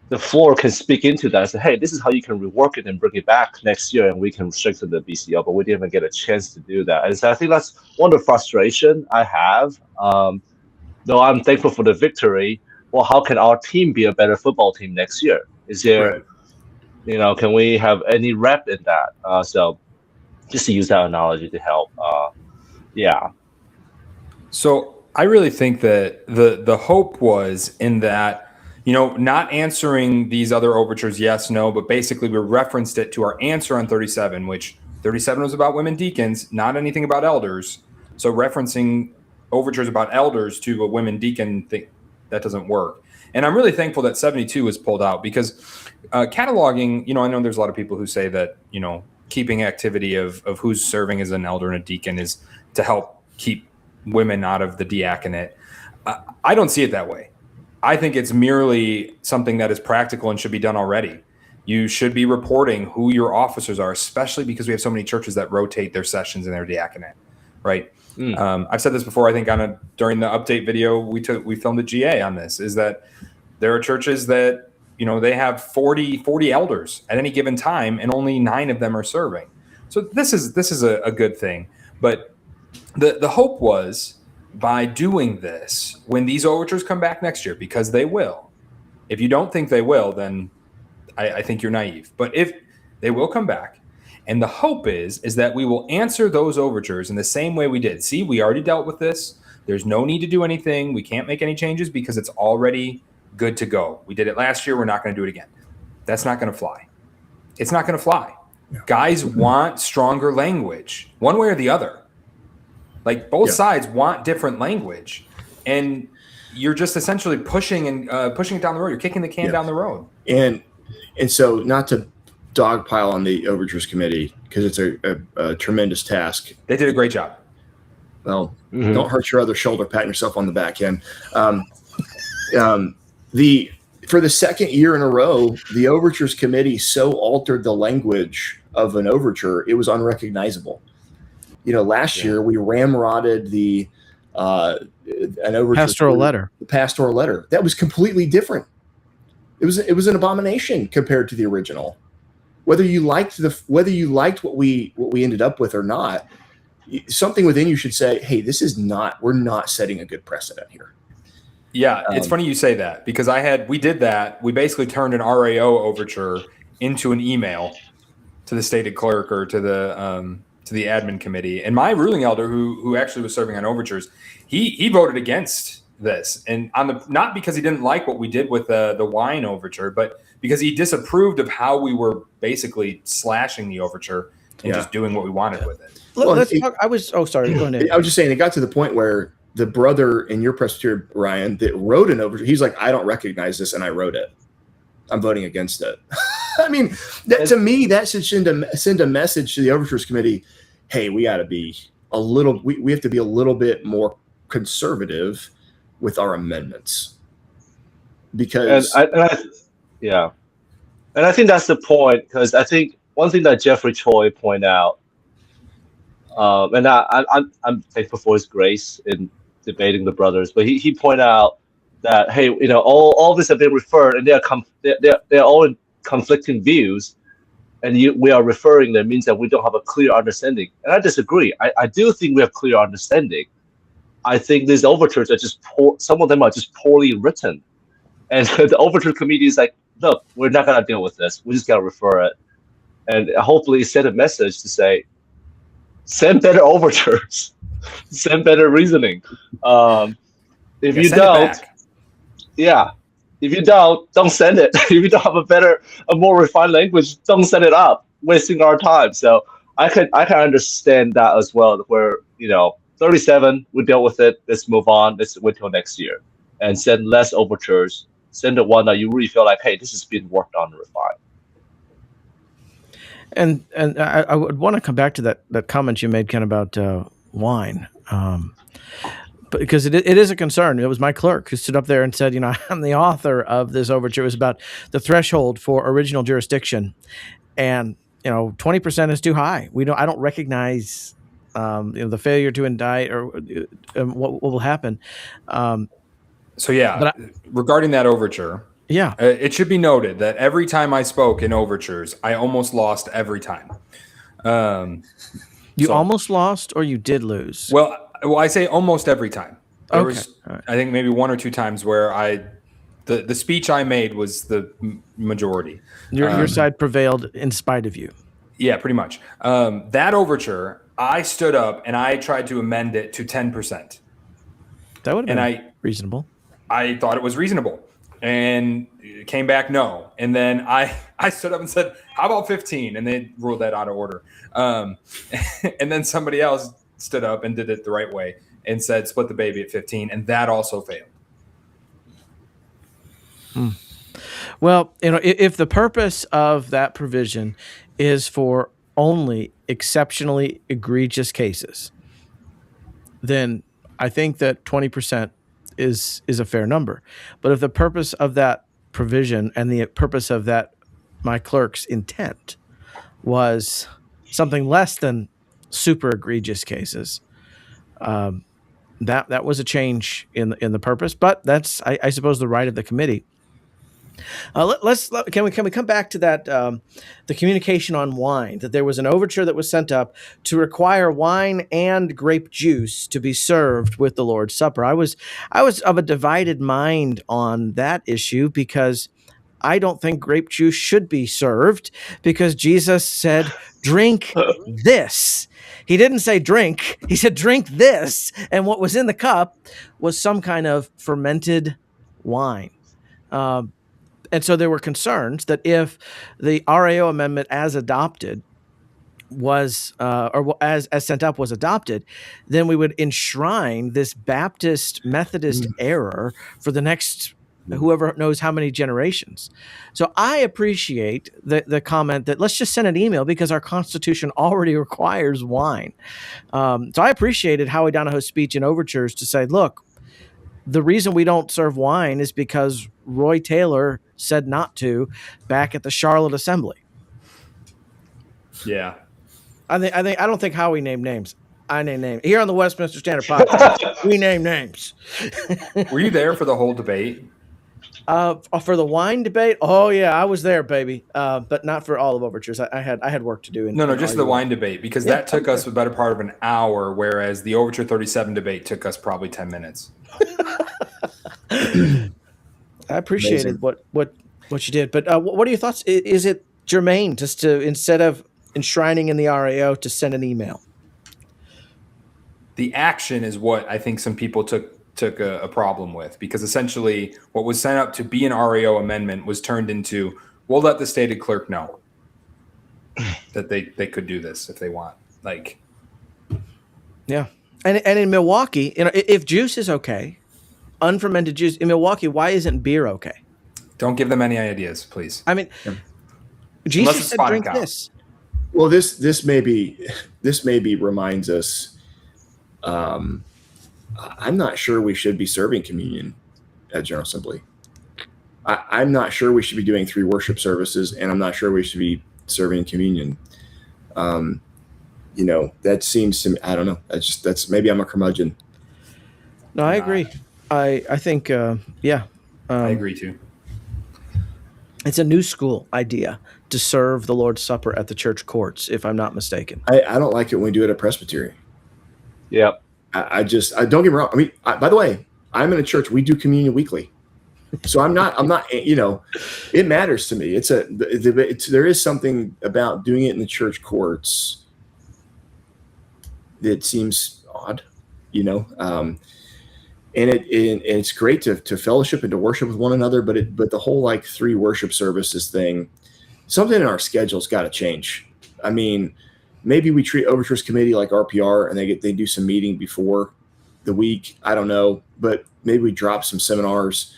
the floor can speak into that and say, hey, this is how you can rework it and bring it back next year, and we can strengthen the BCO. But we didn't even get a chance to do that. And so I think that's one of the frustration I have. Though I'm thankful for the victory, well, how can our team be a better football team next year? Is there, can we have any rep in that? So just to use that analogy to help. Yeah. So I really think that the hope was in that, not answering these other overtures, yes, no, but basically we referenced it to our answer on 37, which 37 was about women deacons, not anything about elders. So referencing overtures about elders to a women deacon thing, that doesn't work. And I'm really thankful that 72 was pulled out, because cataloging, I know there's a lot of people who say that, keeping activity of who's serving as an elder and a deacon is to help keep women out of the diaconate. I don't see it that way. I think it's merely something that is practical and should be done already. You should be reporting who your officers are, especially because we have so many churches that rotate their sessions in their diaconate, right? I've said this before. I think during the update video we filmed a GA on this, is that there are churches that they have 40 elders at any given time, and only 9 of them are serving. So this is a good thing. But the hope was, by doing this, when these overtures come back next year, because they will. If you don't think they will, then I think you're naive. But if they will come back, and the hope is that we will answer those overtures in the same way we did. See, we already dealt with this. There's no need to do anything. We can't make any changes because it's already good to go. We did it last year. We're not going to do it again. That's not going to fly. It's not going to fly. guys want stronger language, one way or the other. Like both sides want different language, and you're just essentially pushing it down the road. You're kicking the can down the road. And so, not to dogpile on the Overtures Committee, because it's a tremendous task. They did a great job. Well, don't hurt your other shoulder, patting yourself on the back end. For the second year in a row, the Overtures Committee so altered the language of an overture, it was unrecognizable. Last year we ramrodded an overture pastoral letter. The pastoral letter. That was completely different. It was an abomination compared to the original. Whether you liked what we ended up with or not, something within you should say, "Hey, we're not setting a good precedent here." Yeah, it's funny you say that, because we did that. We basically turned an RAO overture into an email to the stated clerk or to the admin committee. And my ruling elder, who actually was serving on overtures, he voted against this, and not because he didn't like what we did with the wine overture, but because he disapproved of how we were basically slashing the overture and just doing what we wanted with it. Let's talk. Sorry. Go ahead. I was just saying, it got to the point where the brother in your presbytery, Ryan, that wrote an overture, he's like, "I don't recognize this, and I wrote it. I'm voting against it." I mean, to me, that should send a message to the Overtures Committee. Hey, we got to be we have to be a little bit more conservative with our amendments, because and I think that's the point, because I think one thing that Jeffrey Choi pointed out, and I'm thankful for his grace in debating the brothers, but he pointed out that, hey, all this have been referred, and they're all in conflicting views, and we are referring them means that we don't have a clear understanding. And I disagree. I do think we have clear understanding. I think these overtures are some of them are just poorly written. And the overture committee is like, look, we're not going to deal with this. We just got to refer it. And hopefully send a message to say, send better overtures, send better reasoning. If you don't, don't send it. If you don't have a more refined language, don't send it up, wasting our time. So I can understand that as well, where 37, we dealt with it. Let's move on. Let's wait till next year and send less overtures. Send the one that you really feel like, hey, this has been worked on and refined. And I would want to come back to that comment you made, Ken, about wine, but because it is a concern. It was my clerk who stood up there and said, I'm the author of this overture. It was about the threshold for original jurisdiction, and 20% is too high. I don't recognize the failure to indict or what will happen. Regarding that overture. Yeah. It should be noted that every time I spoke in overtures, I almost lost every time. You almost lost, or you did lose? Well, I say almost every time. There was, right. I think, maybe one or two times where the speech I made was the majority. Your side prevailed in spite of you. Yeah, pretty much. That overture, I stood up and I tried to amend it to 10%. That would have been reasonable. I thought it was reasonable. And it came back no. And then I stood up and said, how about 15? And they ruled that out of order. And then somebody else stood up and did it the right way and said, split the baby at 15. And that also failed. Well, if the purpose of that provision is for only exceptionally egregious cases, then I think that 20% is a fair number. But if the purpose of that provision and the purpose of that, my clerk's intent, was something less than super egregious cases, that was a change in the purpose. But that's, I suppose, the right of the committee. Can we come back to that, the communication on wine, that there was an overture that was sent up to require wine and grape juice to be served with the Lord's Supper. I was of a divided mind on that issue, because I don't think grape juice should be served, because Jesus said, drink this. He didn't say drink. He said, drink this. And what was in the cup was some kind of fermented wine. And so there were concerns that if the RAO amendment as adopted was as sent up was adopted, then we would enshrine this Baptist Methodist error for the next whoever knows how many generations. So I appreciate the comment that let's just send an email because our Constitution already requires wine. So I appreciated Howie Donahoe's speech in Overtures to say, look, the reason we don't serve wine is because Roy Taylor said not to back at the Charlotte Assembly. Yeah. I don't think Howie named names. I name names. Here on the Westminster Standard Podcast, we name names. Were you there for the whole debate? For the wine debate, oh yeah, I was there, baby. But not for all of Overtures. I had work to do. No, just the wine debate, because that took us a better part of an hour, whereas the Overture 37 debate took us probably 10 minutes. I appreciated what you did, but what are your thoughts? Is it germane just to, instead of enshrining in the RAO, to send an email? The action is what I think some people took a problem with, because essentially what was sent up to be an RAO amendment was turned into, we'll let the stated clerk know that they could do this if they want. Like, yeah. And in Milwaukee, if juice is okay, unfermented juice in Milwaukee, why isn't beer okay? Don't give them any ideas, please. I mean, Jesus said drink this. Well, this maybe reminds us. I'm not sure we should be serving communion at General Assembly. I'm not sure we should be doing 3 worship services, and I'm not sure we should be serving communion. That seems to me, I don't know. That's maybe I'm a curmudgeon. No, I agree. I think, yeah. I agree too. It's a new school idea to serve the Lord's Supper at the church courts, if I'm not mistaken. I don't like it when we do it at Presbytery. Yep. I don't get me wrong. I mean, by the way, I'm in a church. We do communion weekly. So I'm not, it matters to me. There is something about doing it in the church courts that seems odd, and it's great to fellowship and to worship with one another. But the whole 3 worship services thing, something in our schedule's got to change. I mean, maybe we treat Overtures Committee like RPR and they do some meeting before the week. I don't know, but maybe we drop some seminars.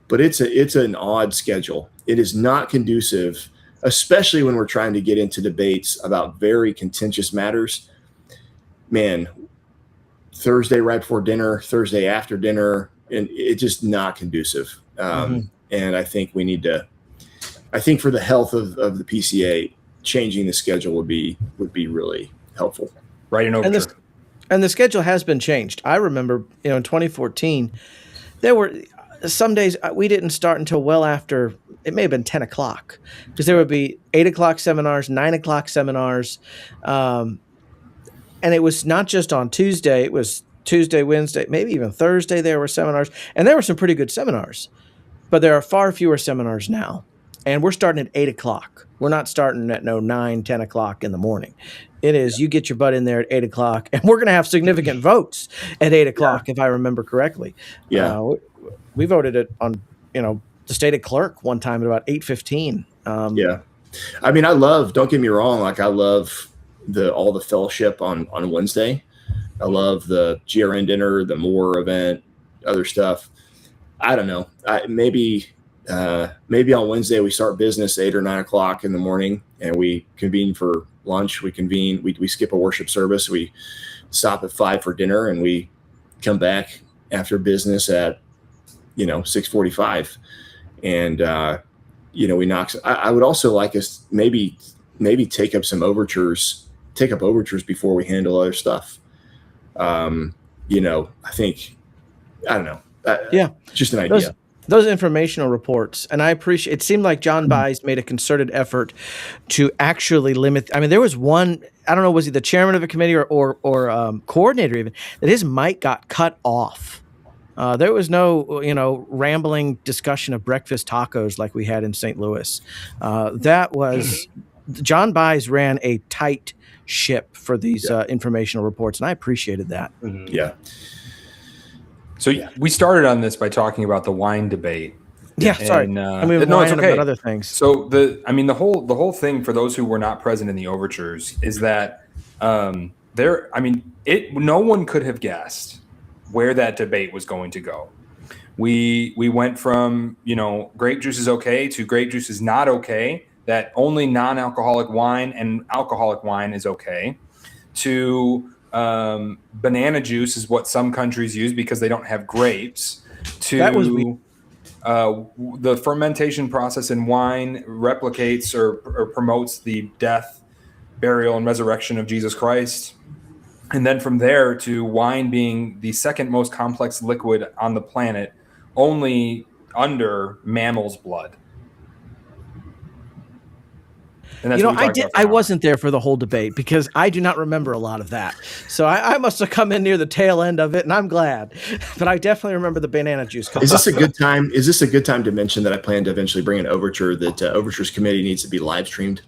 But it's an odd schedule. It is not conducive, especially when we're trying to get into debates about very contentious matters. Man, Thursday right before dinner, Thursday after dinner, and it's just not conducive. And I think we need to. I think for the health of the PCA, changing the schedule would be really helpful. Right in Overture. And the schedule has been changed. I remember, in 2014, there were some days we didn't start until well after, it may have been 10 o'clock, because there would be 8 o'clock seminars, 9 o'clock seminars. And it was not just on Tuesday, it was Tuesday, Wednesday, maybe even Thursday there were seminars. And there were some pretty good seminars, but there are far fewer seminars now. And we're starting at 8 o'clock. We're not starting at 9, 10 o'clock in the morning. It is, you get your butt in there at 8 o'clock, and we're going to have significant votes at 8 o'clock, if I remember correctly. Yeah. We voted it on, the stated clerk one time at about 8:15. Yeah. I mean, don't get me wrong. I love all the fellowship on Wednesday. I love the GRN dinner, the Moore event, other stuff. I don't know. Maybe on Wednesday we start business 8 or 9 o'clock in the morning, and we convene for lunch. We skip a worship service. We stop at 5 for dinner, and we come back after business at 6:45, and we knock. I would also like us maybe take up overtures before we handle other stuff. I think, I don't know. Just an idea. Those informational reports, and I appreciate. It seemed like John Byes made a concerted effort to actually limit. I mean, there was one. I don't know, was he the chairman of a committee or coordinator even, that his mic got cut off. There was no, rambling discussion of breakfast tacos like we had in St. Louis. That was John Byes ran a tight ship for these informational reports, and I appreciated that. Yeah. So we started on this by talking about the wine debate. Yeah, sorry. And I mean, no, it's wine okay. and other things. So the whole thing for those who were not present in the overtures is that no one could have guessed where that debate was going to go. We went from, grape juice is okay to grape juice is not okay, that only non-alcoholic wine and alcoholic wine is okay, to banana juice is what some countries use because they don't have grapes, to That was weird. The fermentation process in wine replicates or promotes the death, burial, and resurrection of Jesus Christ. And then from there to wine being the second most complex liquid on the planet, only under mammal's blood. And that's what we talked about for I an hour. wasn't there for the whole debate because I do not remember a lot of that. So I must have come in near the tail end of it, and I'm glad. But I definitely remember the banana juice. Is this a good time? Is this a good time to mention that I plan to eventually bring an overture that Overtures Committee needs to be live streamed?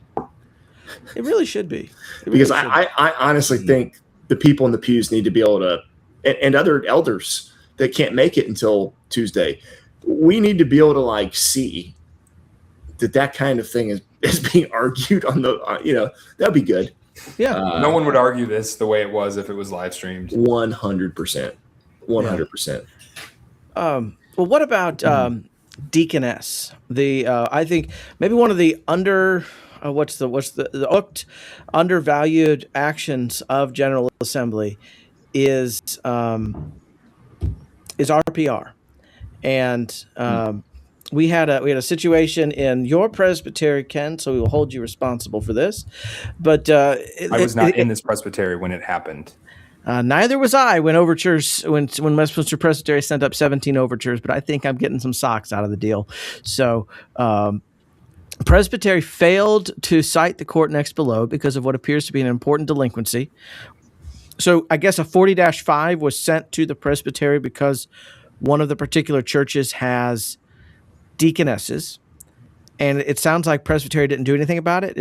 It really should be. Because I honestly think the people in the pews need to be able to, and other elders that can't make it until Tuesday, we need to be able to see that kind of thing is being argued on the, that'd be good. Yeah. No one would argue this the way it was if it was live streamed. 100%. 100%. Well, what about deaconess? I think maybe one of the undervalued actions of General Assembly is RPR, and we had a situation in your presbytery, Ken. So we will hold you responsible for this. But I was not in this presbytery when it happened. Neither was I when Westminster Presbytery sent up 17 overtures. But I think I'm getting some socks out of the deal. So. Presbytery failed to cite the court next below because of what appears to be an important delinquency. So I guess a 40-5 was sent to the presbytery because one of the particular churches has deaconesses, and it sounds like presbytery didn't do anything about it.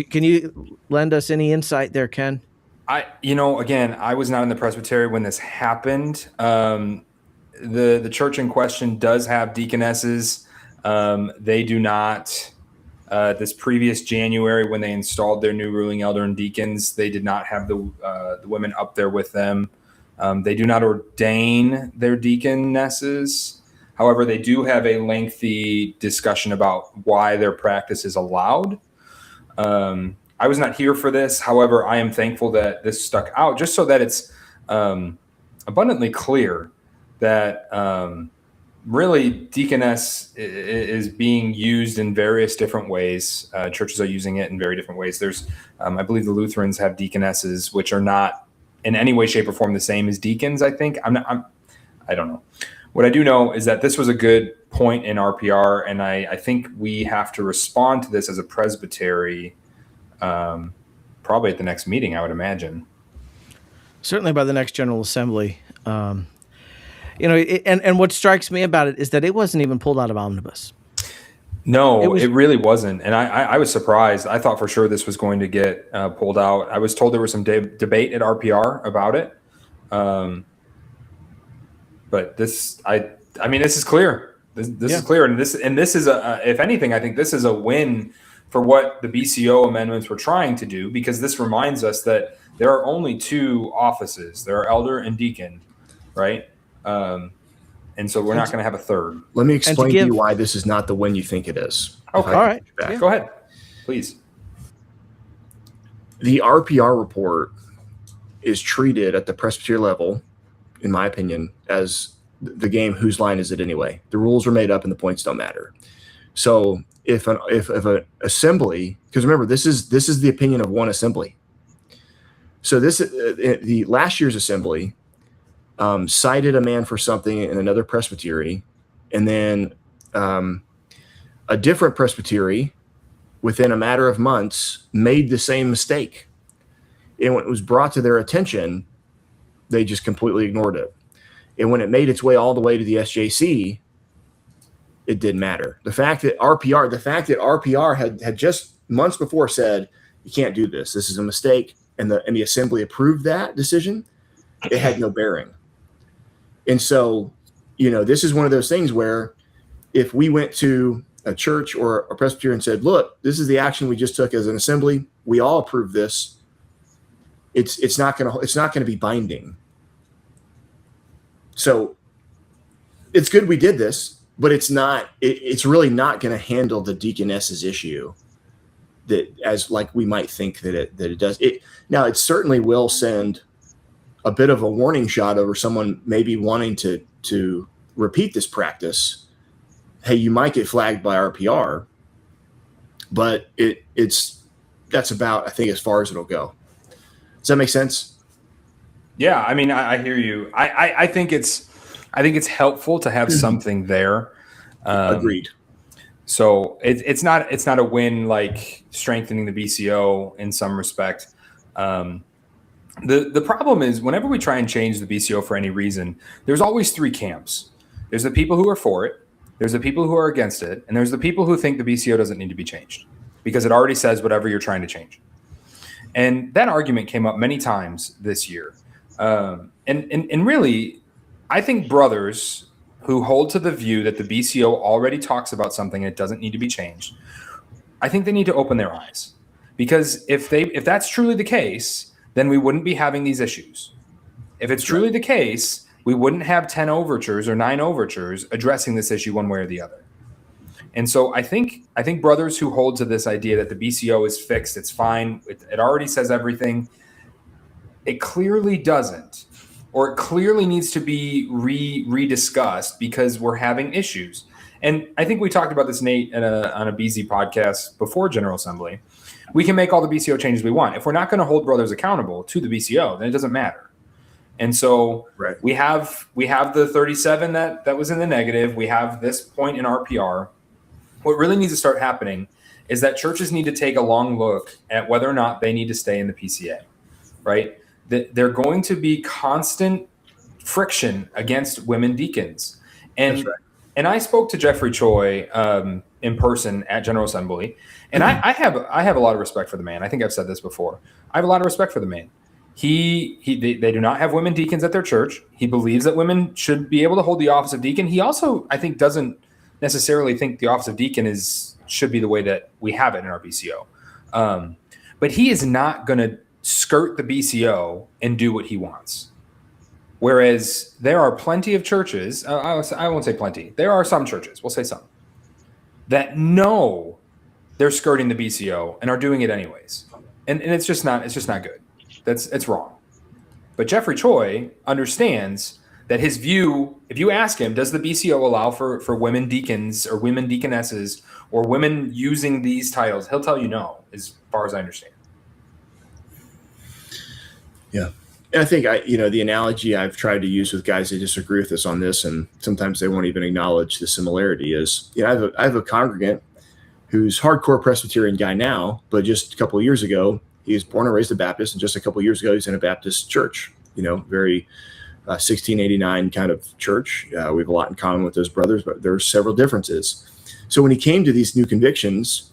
Can you lend us any insight there, Ken? Again, I was not in the presbytery when this happened. The church in question does have deaconesses. They do not. This previous January, when they installed their new ruling elder and deacons, they did not have the women up there with them. They do not ordain their deaconesses. However, they do have a lengthy discussion about why their practice is allowed. I was not here for this. However, I am thankful that this stuck out, just so that it's abundantly clear that really deaconess is being used in various different ways. Churches are using it in very different ways. There's, I believe the Lutherans have deaconesses, which are not in any way, shape, or form the same as deacons, I think. I don't know. What I do know is that this was a good point in RPR, and I think we have to respond to this as a presbytery probably at the next meeting, I would imagine. Certainly by the next General Assembly. And what strikes me about it is that it wasn't even pulled out of omnibus. No, it really wasn't. And I was surprised. I thought for sure this was going to get pulled out. I was told there was some debate at RPR about it. But this is clear. This is clear. And this is if anything, I think this is a win for what the BCO amendments were trying to do, because this reminds us that there are only two offices. There are elder and deacon, right? And so we're not going to have a third. Let me explain to you why this is not the win you think it is. Okay. All right. Yeah. Go ahead, please. The RPR report is treated at the presbytery level, in my opinion, as the game whose line is it anyway? The rules are made up and the points don't matter. So if an assembly, because remember, this is the opinion of one assembly. So the last year's assembly cited a man for something in another presbytery, and then a different presbytery within a matter of months made the same mistake. And when it was brought to their attention, they just completely ignored it. And when it made its way all the way to the SJC, it didn't matter. The fact that RPR had just months before said, you can't do this. This is a mistake. And the assembly approved that decision. It had no bearing. And so, this is one of those things where if we went to a church or a Presbyterian and said, look, this is the action we just took as an assembly, we all approve this, it's not going to be binding. So it's good we did this, but it's really not going to handle the deaconess's issue that as like we might think that it does. Now it certainly will send a bit of a warning shot over someone maybe wanting to repeat this practice. Hey, you might get flagged by RPR, but that's about, I think, as far as it'll go. Does that make sense? Yeah, I mean, I hear you. I think it's helpful to have something there. Agreed. So it's not a win like strengthening the BCO in some respect. The problem is whenever we try and change the BCO for any reason, there's always three camps. There's the people who are for it, there's the people who are against it, and there's the people who think the BCO doesn't need to be changed because it already says whatever you're trying to change. And that argument came up many times this year. And really, I think brothers who hold to the view that the BCO already talks about something and it doesn't need to be changed, I think they need to open their eyes. Because if that's truly the case, then we wouldn't be having these issues. If it's truly the case, we wouldn't have 10 overtures or 9 overtures addressing this issue one way or the other. And so I think brothers who hold to this idea that the BCO is fixed, it's fine, it already says everything, it clearly doesn't, or it clearly needs to be rediscussed because we're having issues. And I think we talked about this, Nate, on a BZ podcast before General Assembly. We can make all the BCO changes we want. If we're not going to hold brothers accountable to the BCO, then it doesn't matter. And so we have the 37 that was in the negative. We have this point in RPR. What really needs to start happening is that churches need to take a long look at whether or not they need to stay in the PCA, right? They're going to be constant friction against women deacons. And I spoke to Jeffrey Choi in person at General Assembly, and I have a lot of respect for the man. I think I've said this before. I have a lot of respect for the man. They do not have women deacons at their church. He believes that women should be able to hold the office of deacon. He also, I think, doesn't necessarily think the office of deacon should be the way that we have it in our BCO. But he is not going to skirt the BCO and do what he wants. Whereas there are plenty of churches, I won't say plenty, there are some churches, we'll say some, that know they're skirting the BCO and are doing it anyways. And it's just not good. It's wrong. But Jeffrey Choi understands that his view, if you ask him, does the BCO allow for women deacons or women deaconesses or women using these titles, he'll tell you no, as far as I understand. Yeah. And I think the analogy I've tried to use with guys that disagree with us on this, and sometimes they won't even acknowledge the similarity, is, I have a congregant who's hardcore Presbyterian guy now, but just a couple of years ago, he was born and raised a Baptist, and just a couple of years ago, he's in a Baptist church, very 1689 kind of church. We have a lot in common with those brothers, but there are several differences. So when he came to these new convictions,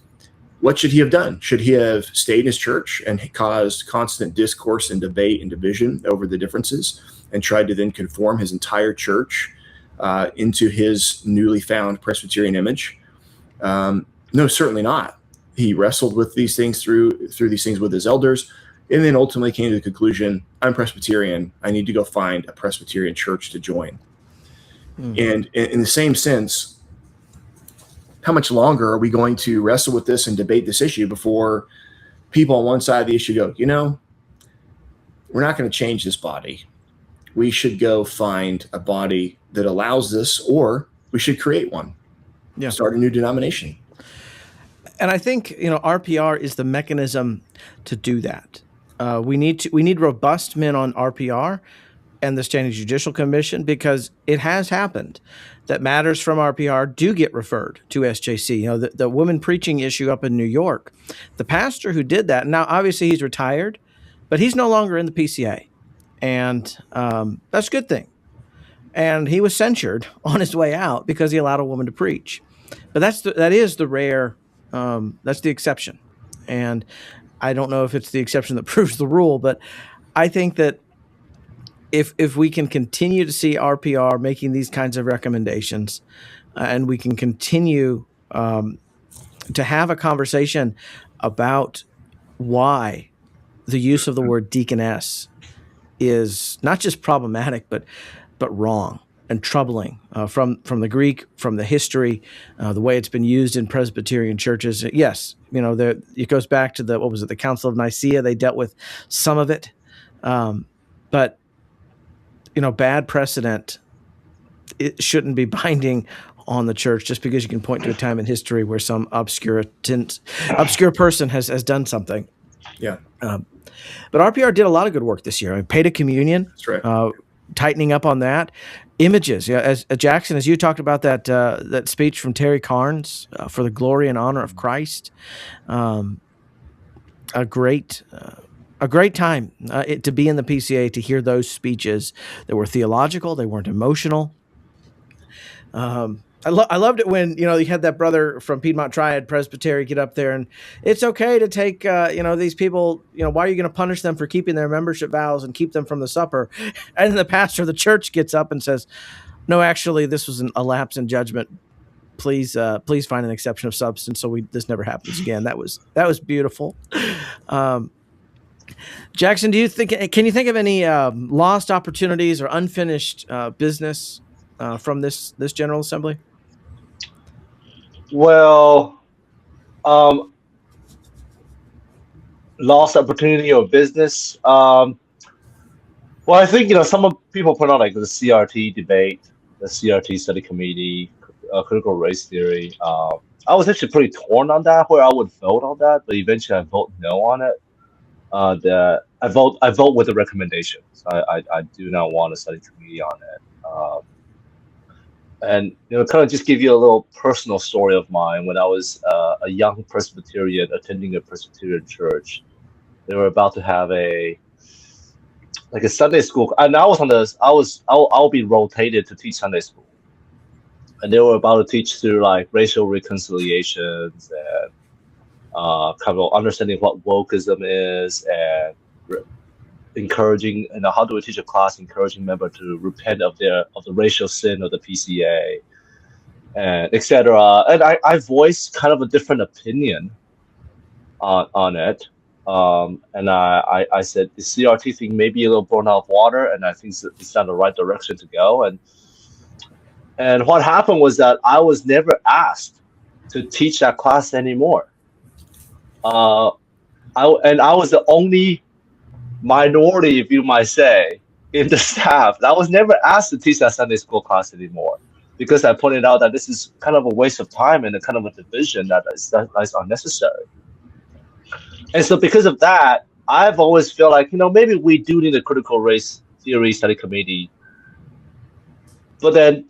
what should he have done? Should he have stayed in his church and caused constant discourse and debate and division over the differences and tried to then conform his entire church into his newly found Presbyterian image? No, certainly not. He wrestled with these things through these things with his elders, and then ultimately came to the conclusion, I'm Presbyterian. I need to go find a Presbyterian church to join. And in the same sense, how much longer are we going to wrestle with this and debate this issue before people on one side of the issue go, we're not going to change this body. We should go find a body that allows this, or we should create one. Yeah. Start a new denomination. And I think, RPR is the mechanism to do that. We need robust men on RPR and the Standing Judicial Commission, because it has happened that matters from RPR do get referred to SJC. The woman preaching issue up in New York, the pastor who did that, now obviously he's retired, but he's no longer in the PCA. And that's a good thing. And he was censured on his way out because he allowed a woman to preach. But that is the rare, that's the exception. And I don't know if it's the exception that proves the rule, but I think that if we can continue to see RPR making these kinds of recommendations, and we can continue to have a conversation about why the use of the word deaconess is not just problematic, but wrong and troubling from the Greek, from the history, the way it's been used in Presbyterian churches. Yes, it goes back to the Council of Nicaea. They dealt with some of it, but bad precedent, it shouldn't be binding on the church just because you can point to a time in history where some obscure person has done something. Yeah. But RPR did a lot of good work this year. I mean, paid a communion. That's right. Tightening up on that. Images. Yeah, as Jackson, as you talked about that speech from Terry Carnes for the glory and honor of Christ. A great time to be in the PCA, to hear those speeches that were theological. They weren't emotional. I loved it when, you had that brother from Piedmont Triad Presbytery get up there and it's okay to take, these people, why are you going to punish them for keeping their membership vows and keep them from the supper? And the pastor of the church gets up and says, no, actually, this was a lapse in judgment. Please find an exception of substance so this never happens again. That was beautiful. Jackson, can you think of any lost opportunities or unfinished business from this General Assembly? Well, lost opportunity or business. Well, I think some people put on like the CRT debate, the CRT study committee, critical race theory. I was actually pretty torn on that, where I would vote on that, but eventually I vote no on it. I vote with the recommendations. I do not want a study committee on it. And kind of just give you a little personal story of mine. When I was a young Presbyterian attending a Presbyterian church, they were about to have a Sunday school, and I'll be rotated to teach Sunday school, and they were about to teach through like racial reconciliations and kind of understanding what wokeism is and encouraging, how do we teach a class encouraging member to repent of the racial sin of the PCA, and etc. And I voiced kind of a different opinion on it, and I said the CRT thing may be a little blown out of water, and I think it's not the right direction to go. And what happened was that I was never asked to teach that class anymore. I was the only minority, if you might say, in the staff. I was never asked to teach that Sunday school class anymore, because I pointed out that this is kind of a waste of time and a kind of a division that is unnecessary. And so because of that, I've always felt like, maybe we do need a critical race theory study committee. But then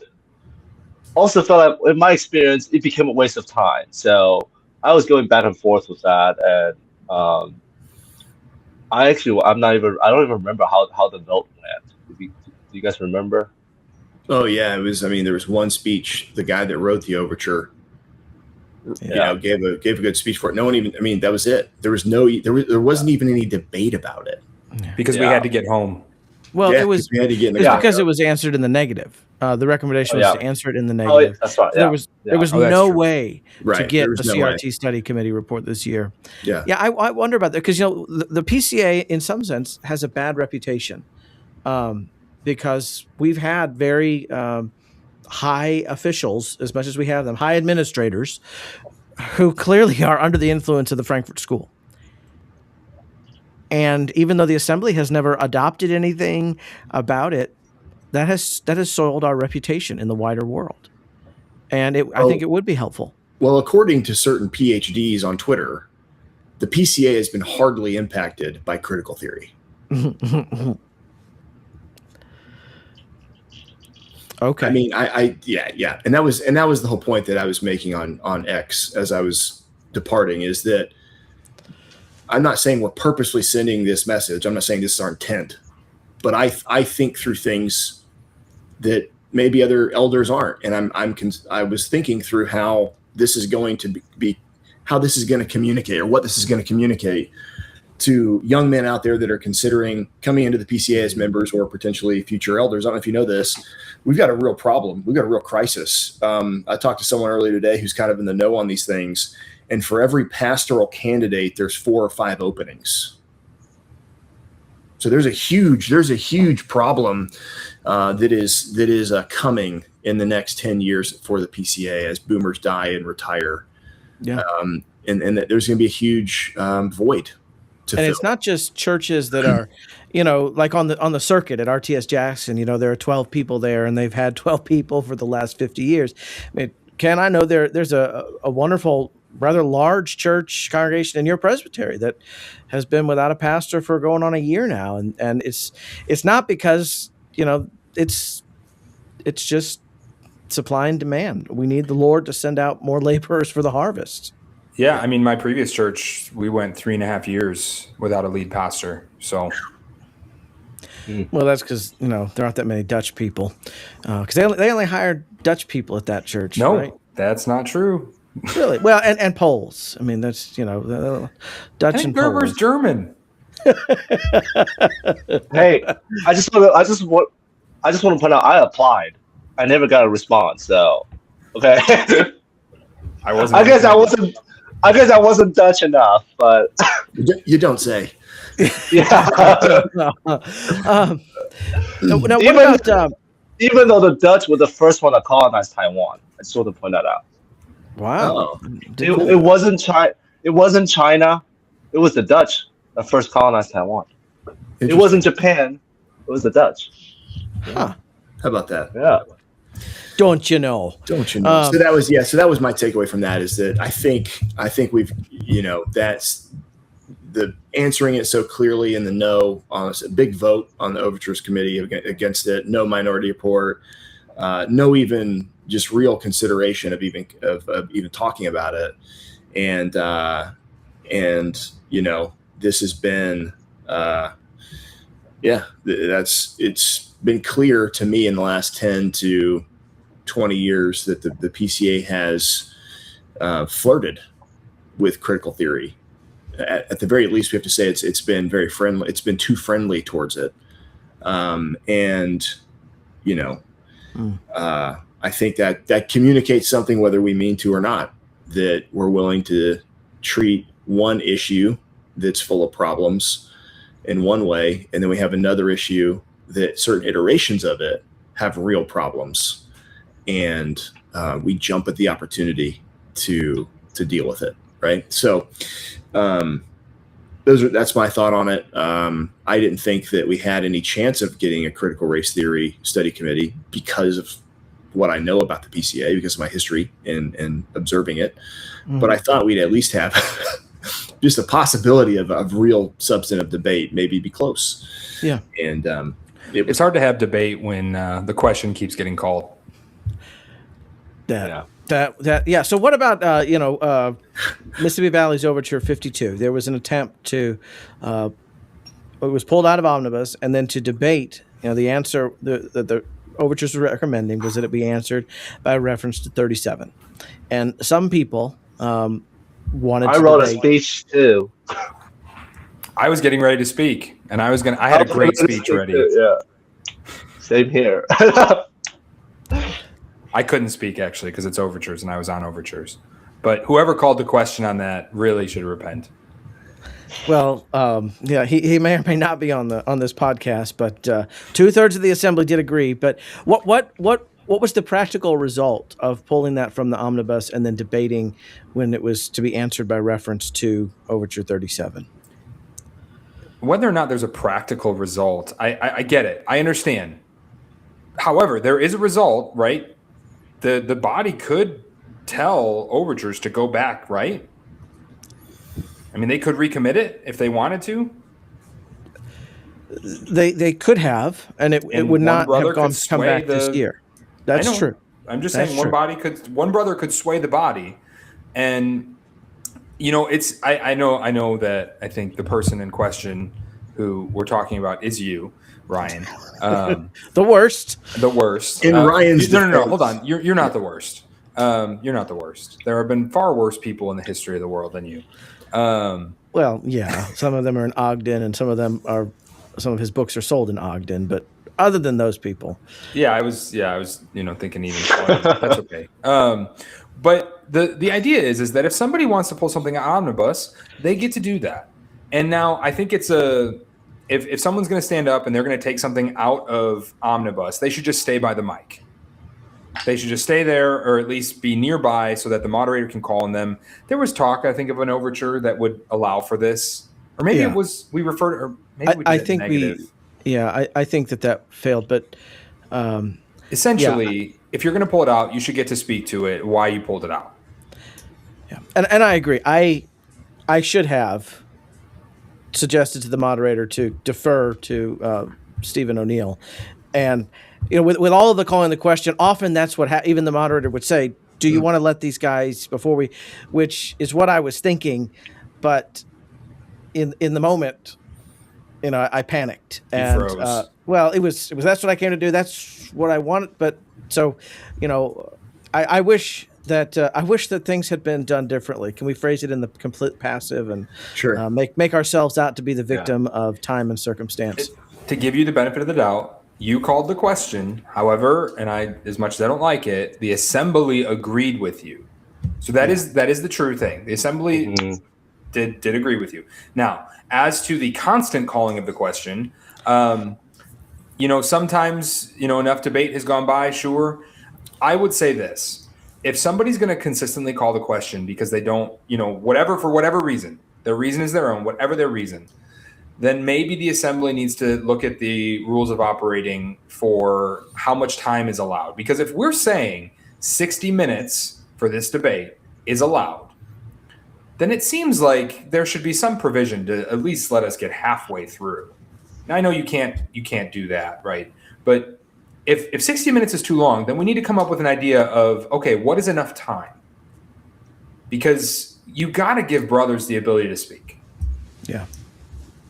also felt like, in my experience, it became a waste of time. So I was going back and forth with that. And I don't even remember how the vote went. Do you guys remember? Oh yeah, there was one speech. The guy that wrote the overture, gave a good speech for it. No one even. That was it. There wasn't even any debate about it because we had to get home. Well, it was because it was answered in the negative. The recommendation was to answer it in the negative. That's right. There was no way to Right. get There was the no CRT way. study committee report this year. Yeah. Yeah, I wonder about that because the PCA in some sense has a bad reputation because we've had very high officials, as much as we have them, high administrators who clearly are under the influence of the Frankfurt School. And even though the assembly has never adopted anything about it, that has soiled our reputation in the wider world. And I think it would be helpful. Well, according to certain PhDs on Twitter, the PCA has been hardly impacted by critical theory. Okay. Yeah. And that was the whole point that I was making on X as I was departing, is that I'm not saying we're purposely sending this message. I'm not saying this is our intent, but I think through things that maybe other elders aren't. And I was thinking through how this is going to be, how this is going to communicate, or what this is going to communicate to young men out there that are considering coming into the PCA as members or potentially future elders. I don't know if you know this. We've got a real problem. We've got a real crisis. I talked to someone earlier today who's kind of in the know on these things. And for every pastoral candidate, there's 4 or 5 openings. So there's a huge problem that is coming in the next 10 years for the PCA as boomers die and retire. Yeah. And that there's going to be a huge void to fill. It's not just churches that are, like on the circuit at RTS Jackson, there are 12 people there and they've had 12 people for the last 50 years. I mean, Ken, I know there's a wonderful, rather large church congregation in your presbytery that has been without a pastor for going on a year now. And it's not because, it's just supply and demand. We need the Lord to send out more laborers for the harvest. Yeah, I mean, my previous church, we went 3.5 years without a lead pastor. So, well, that's because there aren't that many Dutch people. Because they only hired Dutch people at that church. No, right? That's not true. Really? Well, and Poles. I mean, that's Dutch and Gerber's Poles. German. Hey, I just want to point out I applied. I never got a response. So, okay. I guess I wasn't Dutch enough, but you don't say. Yeah. Now, what about even though the Dutch were the first one to colonize Taiwan, I just want to point that out. wow? It wasn't China. It wasn't China. It was the Dutch that first colonized Taiwan. It wasn't Japan. It was the Dutch. Huh. How about that? Yeah. Don't you know? So that was my takeaway from that, is that I think we've, that's the answering it so clearly in the no on a big vote on the overtures committee against it, no minority report, no even just real consideration of even talking about it. And this has been, it's been clear to me in the last 10 to 20 years that the PCA has flirted with critical theory. At the very least, we have to say it's been very friendly. It's been too friendly towards it. I think that communicates something, whether we mean to or not, that we're willing to treat one issue that's full of problems in one way, and then we have another issue that certain iterations of it have real problems, and we jump at the opportunity to deal with it, right? So that's my thought on it. I didn't think that we had any chance of getting a critical race theory study committee because of what I know about the PCA, because of my history and observing it. Mm-hmm. But I thought we'd at least have just a possibility of real substantive debate, maybe be close. Yeah. And it's hard to have debate when the question keeps getting called. So what about Mississippi Valley's Overture 52? There was an attempt to it was pulled out of omnibus, and then to debate. The answer the overtures were recommending was that it be answered by reference to 37, and some people wanted. I wrote a speech too. I was getting ready to speak, and I had a great speech ready. Yeah, same here. I couldn't speak actually because it's overtures and I was on overtures. But whoever called the question on that really should repent. Well, he may or may not be on this podcast, but 2/3 of the assembly did agree. But what was the practical result of pulling that from the omnibus and then debating when it was to be answered by reference to Overture 37? Whether or not there's a practical result, I get it. I understand. However, there is a result, right? The body could tell overtures to go back, right? I mean, they could recommit it if they wanted to. They could have, and it would not have come back this year. That's true. I'm just saying one brother could sway the body, and I know that I think the person in question who we're talking about is you, Ryan. The worst. In Ryan's no, hold on. You're not the worst. You're not the worst. There have been far worse people in the history of the world than you. Well, yeah, some of them are in Ogden, and some of his books are sold in Ogden. But other than those people, Yeah, I was thinking even farther. That's okay. But the idea is that if somebody wants to pull something out omnibus, they get to do that. And now I think it's if someone's going to stand up and they're going to take something out of omnibus, they should just stay by the mic. They should just stay there, or at least be nearby, so that the moderator can call on them. There was talk, I think, of an overture that would allow for this, or maybe it was we referred, or maybe we did I think negative. I think that failed, but essentially, if you're going to pull it out, you should get to speak to it, why you pulled it out. Yeah, and I agree. I should have suggested to the moderator to defer to Stephen O'Neill, and with all of the calling the question, often that's what even the moderator would say. Do you want to let these guys before we? Which is what I was thinking, but in the moment, I panicked, and froze. well, it was that's what I came to do. That's what I wanted, but so, I wish that things had been done differently. Can we phrase it in the complete passive and Sure. make ourselves out to be the victim of time and circumstance? To give you the benefit of the doubt, you called the question. However, and as much as I don't like it, the assembly agreed with you. So that is the true thing. The assembly did agree with you. Now, as to the constant calling of the question, sometimes enough debate has gone by. Sure, I would say this: if somebody's going to consistently call the question because they don't, for whatever reason, their reason is their own, whatever their reason, then maybe the assembly needs to look at the rules of operating for how much time is allowed. Because if we're saying 60 minutes for this debate is allowed, then it seems like there should be some provision to at least let us get halfway through. Now, I know you can't do that, right? But if 60 minutes is too long, then we need to come up with an idea of, okay, what is enough time? Because you got to give brothers the ability to speak. Yeah.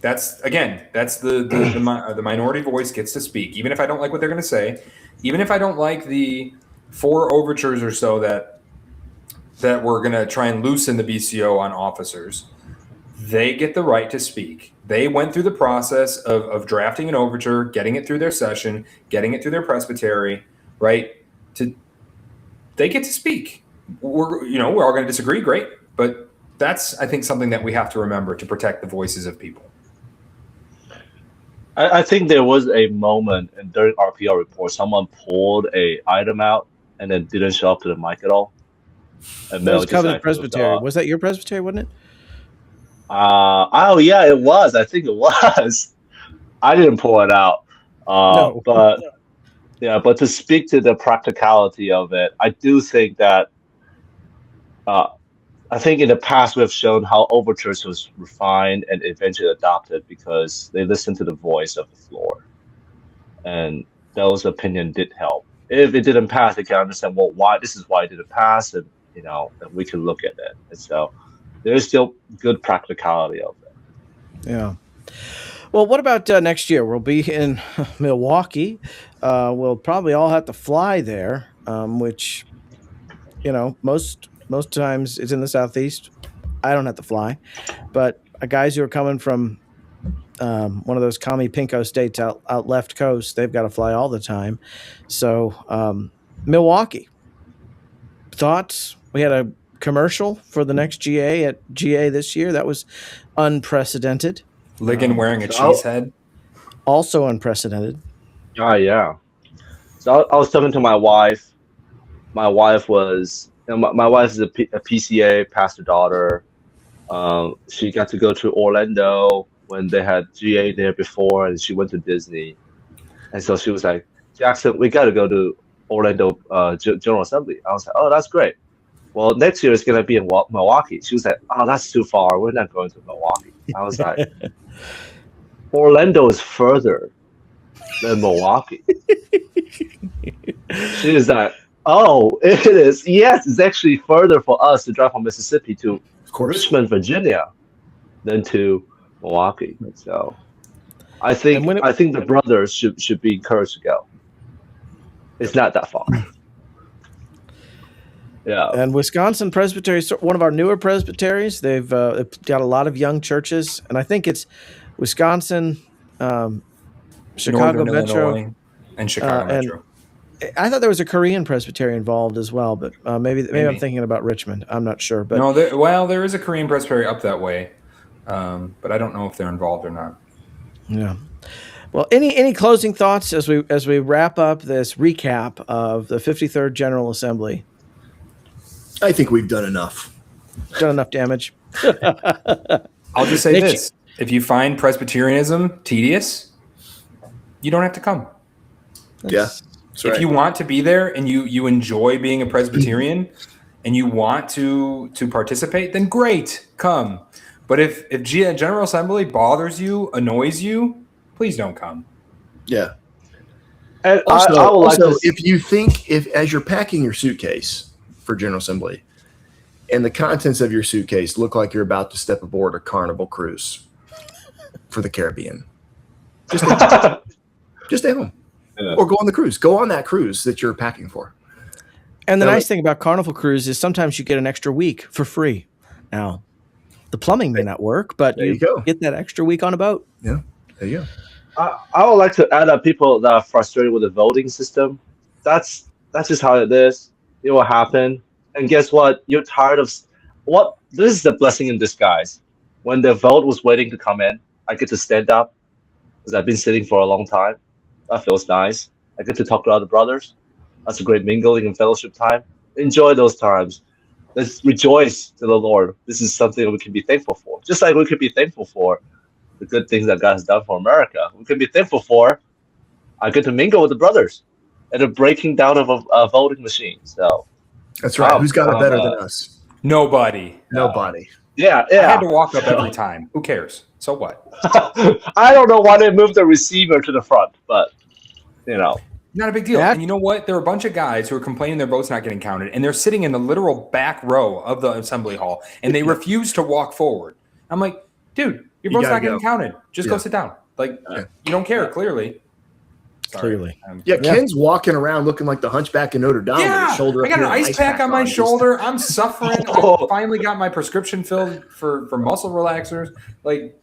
That's the minority voice gets to speak, even if I don't like what they're going to say, even if I don't like the 4 overtures or so that we're going to try and loosen the BCO on officers. They get the right to speak. They went through the process of drafting an overture, getting it through their session, getting it through their presbytery, right? They get to speak. We're all going to disagree, great, but that's, I think, something that we have to remember to protect the voices of people. I think there was a moment during RPR report, someone pulled a item out and then didn't show up to the mic at all. And that was Covenant Presbytery. Was that your presbytery, wasn't it? Oh yeah, it was. I think it was. I didn't pull it out. No. But but to speak to the practicality of it, I do think that I think in the past we've shown how overtures was refined and eventually adopted because they listened to the voice of the floor, and those opinions did help. If it didn't pass, they can understand why this is why it didn't pass, and and we can look at it. And so there's still good practicality of it. Yeah. Well, what about next year? We'll be in Milwaukee. We'll probably all have to fly there, which most times it's in the Southeast. I don't have to fly, but guys who are coming from one of those commie pinko states out left coast, they've got to fly all the time. So Milwaukee. Thoughts? We had a commercial for the next GA at GA this year. That was unprecedented. Ligon wearing a cheese head. Also unprecedented. Oh, yeah. So I was talking to my wife. My wife was, my wife is a PCA, pastor daughter. She got to go to Orlando when they had GA there before, and she went to Disney. And so she was like, Jackson, we got to go to Orlando General Assembly. I was like, oh, that's great. Well, next year it's going to be in Milwaukee. She was like, oh, that's too far. We're not going to Milwaukee. I was like, Orlando is further than Milwaukee. She was like, oh, it is. Yes, it's actually further for us to drive from Mississippi to Richmond, Virginia, than to Milwaukee. So I think the brothers should be encouraged to go. It's not that far. Yeah. And Wisconsin Presbytery is one of our newer presbyteries. They've got a lot of young churches, and I think it's Wisconsin, Chicago Northern Metro, Illinois and Chicago and Metro. I thought there was a Korean Presbytery involved as well, but maybe I'm thinking about Richmond. I'm not sure, but No, there is a Korean Presbytery up that way, but I don't know if they're involved or not. yeah. Well, any closing thoughts as we wrap up this recap of the 53rd General Assembly? I think we've done enough. Done enough damage. I'll just say this: if you find Presbyterianism tedious, you don't have to come. Yeah. That's right. If you want to be there and you enjoy being a Presbyterian and you want to participate, then great, come. But if General Assembly bothers you, annoys you, please don't come. Yeah. And Also, I would like to if as you're packing your suitcase for General Assembly and the contents of your suitcase look like you're about to step aboard a Carnival cruise for the Caribbean, just stay home. Yeah. Or go on the cruise. Go on that cruise that you're packing for. And the nice thing about Carnival Cruise is sometimes you get an extra week for free. Now, the plumbing may not work, but There you go. get that extra week on a boat. Yeah, there you go. I would like to add up people that are frustrated with the voting system. That's just how it is. It will happen. And guess what? You're tired of what? This is the blessing in disguise. When the vote was waiting to come in, I get to stand up because I've been sitting for a long time. That feels nice. I get to talk to other brothers. That's a great mingling and fellowship time. Enjoy those times. Let's rejoice to the Lord. This is something that we can be thankful for. Just like we could be thankful for the good things that God has done for America. We can be thankful for I get to mingle with the brothers and the breaking down of a voting machine. So That's right. Who's got it better than us? Nobody. Nobody. yeah. I had to walk up every time. Who cares? So what? I don't know why they moved the receiver to the front, but Not a big deal. That- And you know what? There are a bunch of guys who are complaining their votes not getting counted, and they're sitting in the literal back row of the assembly hall, and they refuse to walk forward. I'm like, dude, your vote's gotta not getting go. counted. Just go Yeah. sit down. Like, you don't care, clearly. Sorry. Clearly. Yeah, Ken's walking around looking like the Hunchback of Notre Dame. with Yeah, his shoulder I got up an here and ice pack on my Just- shoulder. I'm suffering. I finally got my prescription filled for muscle relaxers. Like,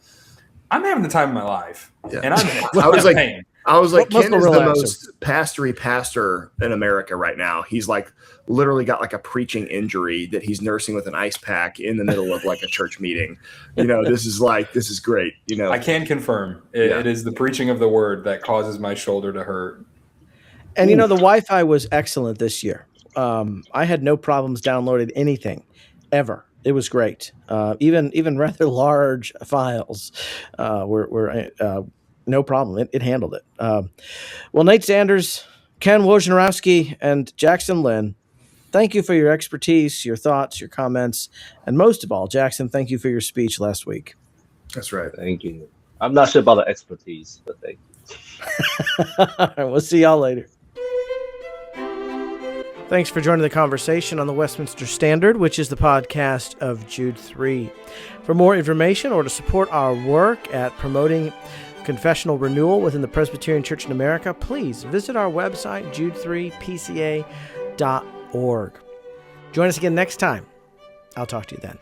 I'm having the time of my life, Yeah. and I'm I was like, paying. What Ken muscle is the relaxer? most pastory pastor in America right now. He's like literally got like a preaching injury that he's nursing with an ice pack in the middle of like a church meeting. This is great. I can confirm it is the preaching of the word that causes my shoulder to hurt. And the Wi-Fi was excellent this year. I had no problems downloading anything ever. It was great. Even rather large files were no problem. It handled it. Well, Nate Xanders, Ken Wojnarowski, and Jackson Lynn, thank you for your expertise, your thoughts, your comments, and most of all, Jackson, thank you for your speech last week. That's right. Thank you. I'm not sure about the expertise, but thank you. All right, we'll see y'all later. Thanks for joining the conversation on the Westminster Standard, which is the podcast of Jude 3. For more information or to support our work at promoting confessional renewal within the Presbyterian Church in America, please visit our website, jude3pca.org. Join us again next time. I'll talk to you then.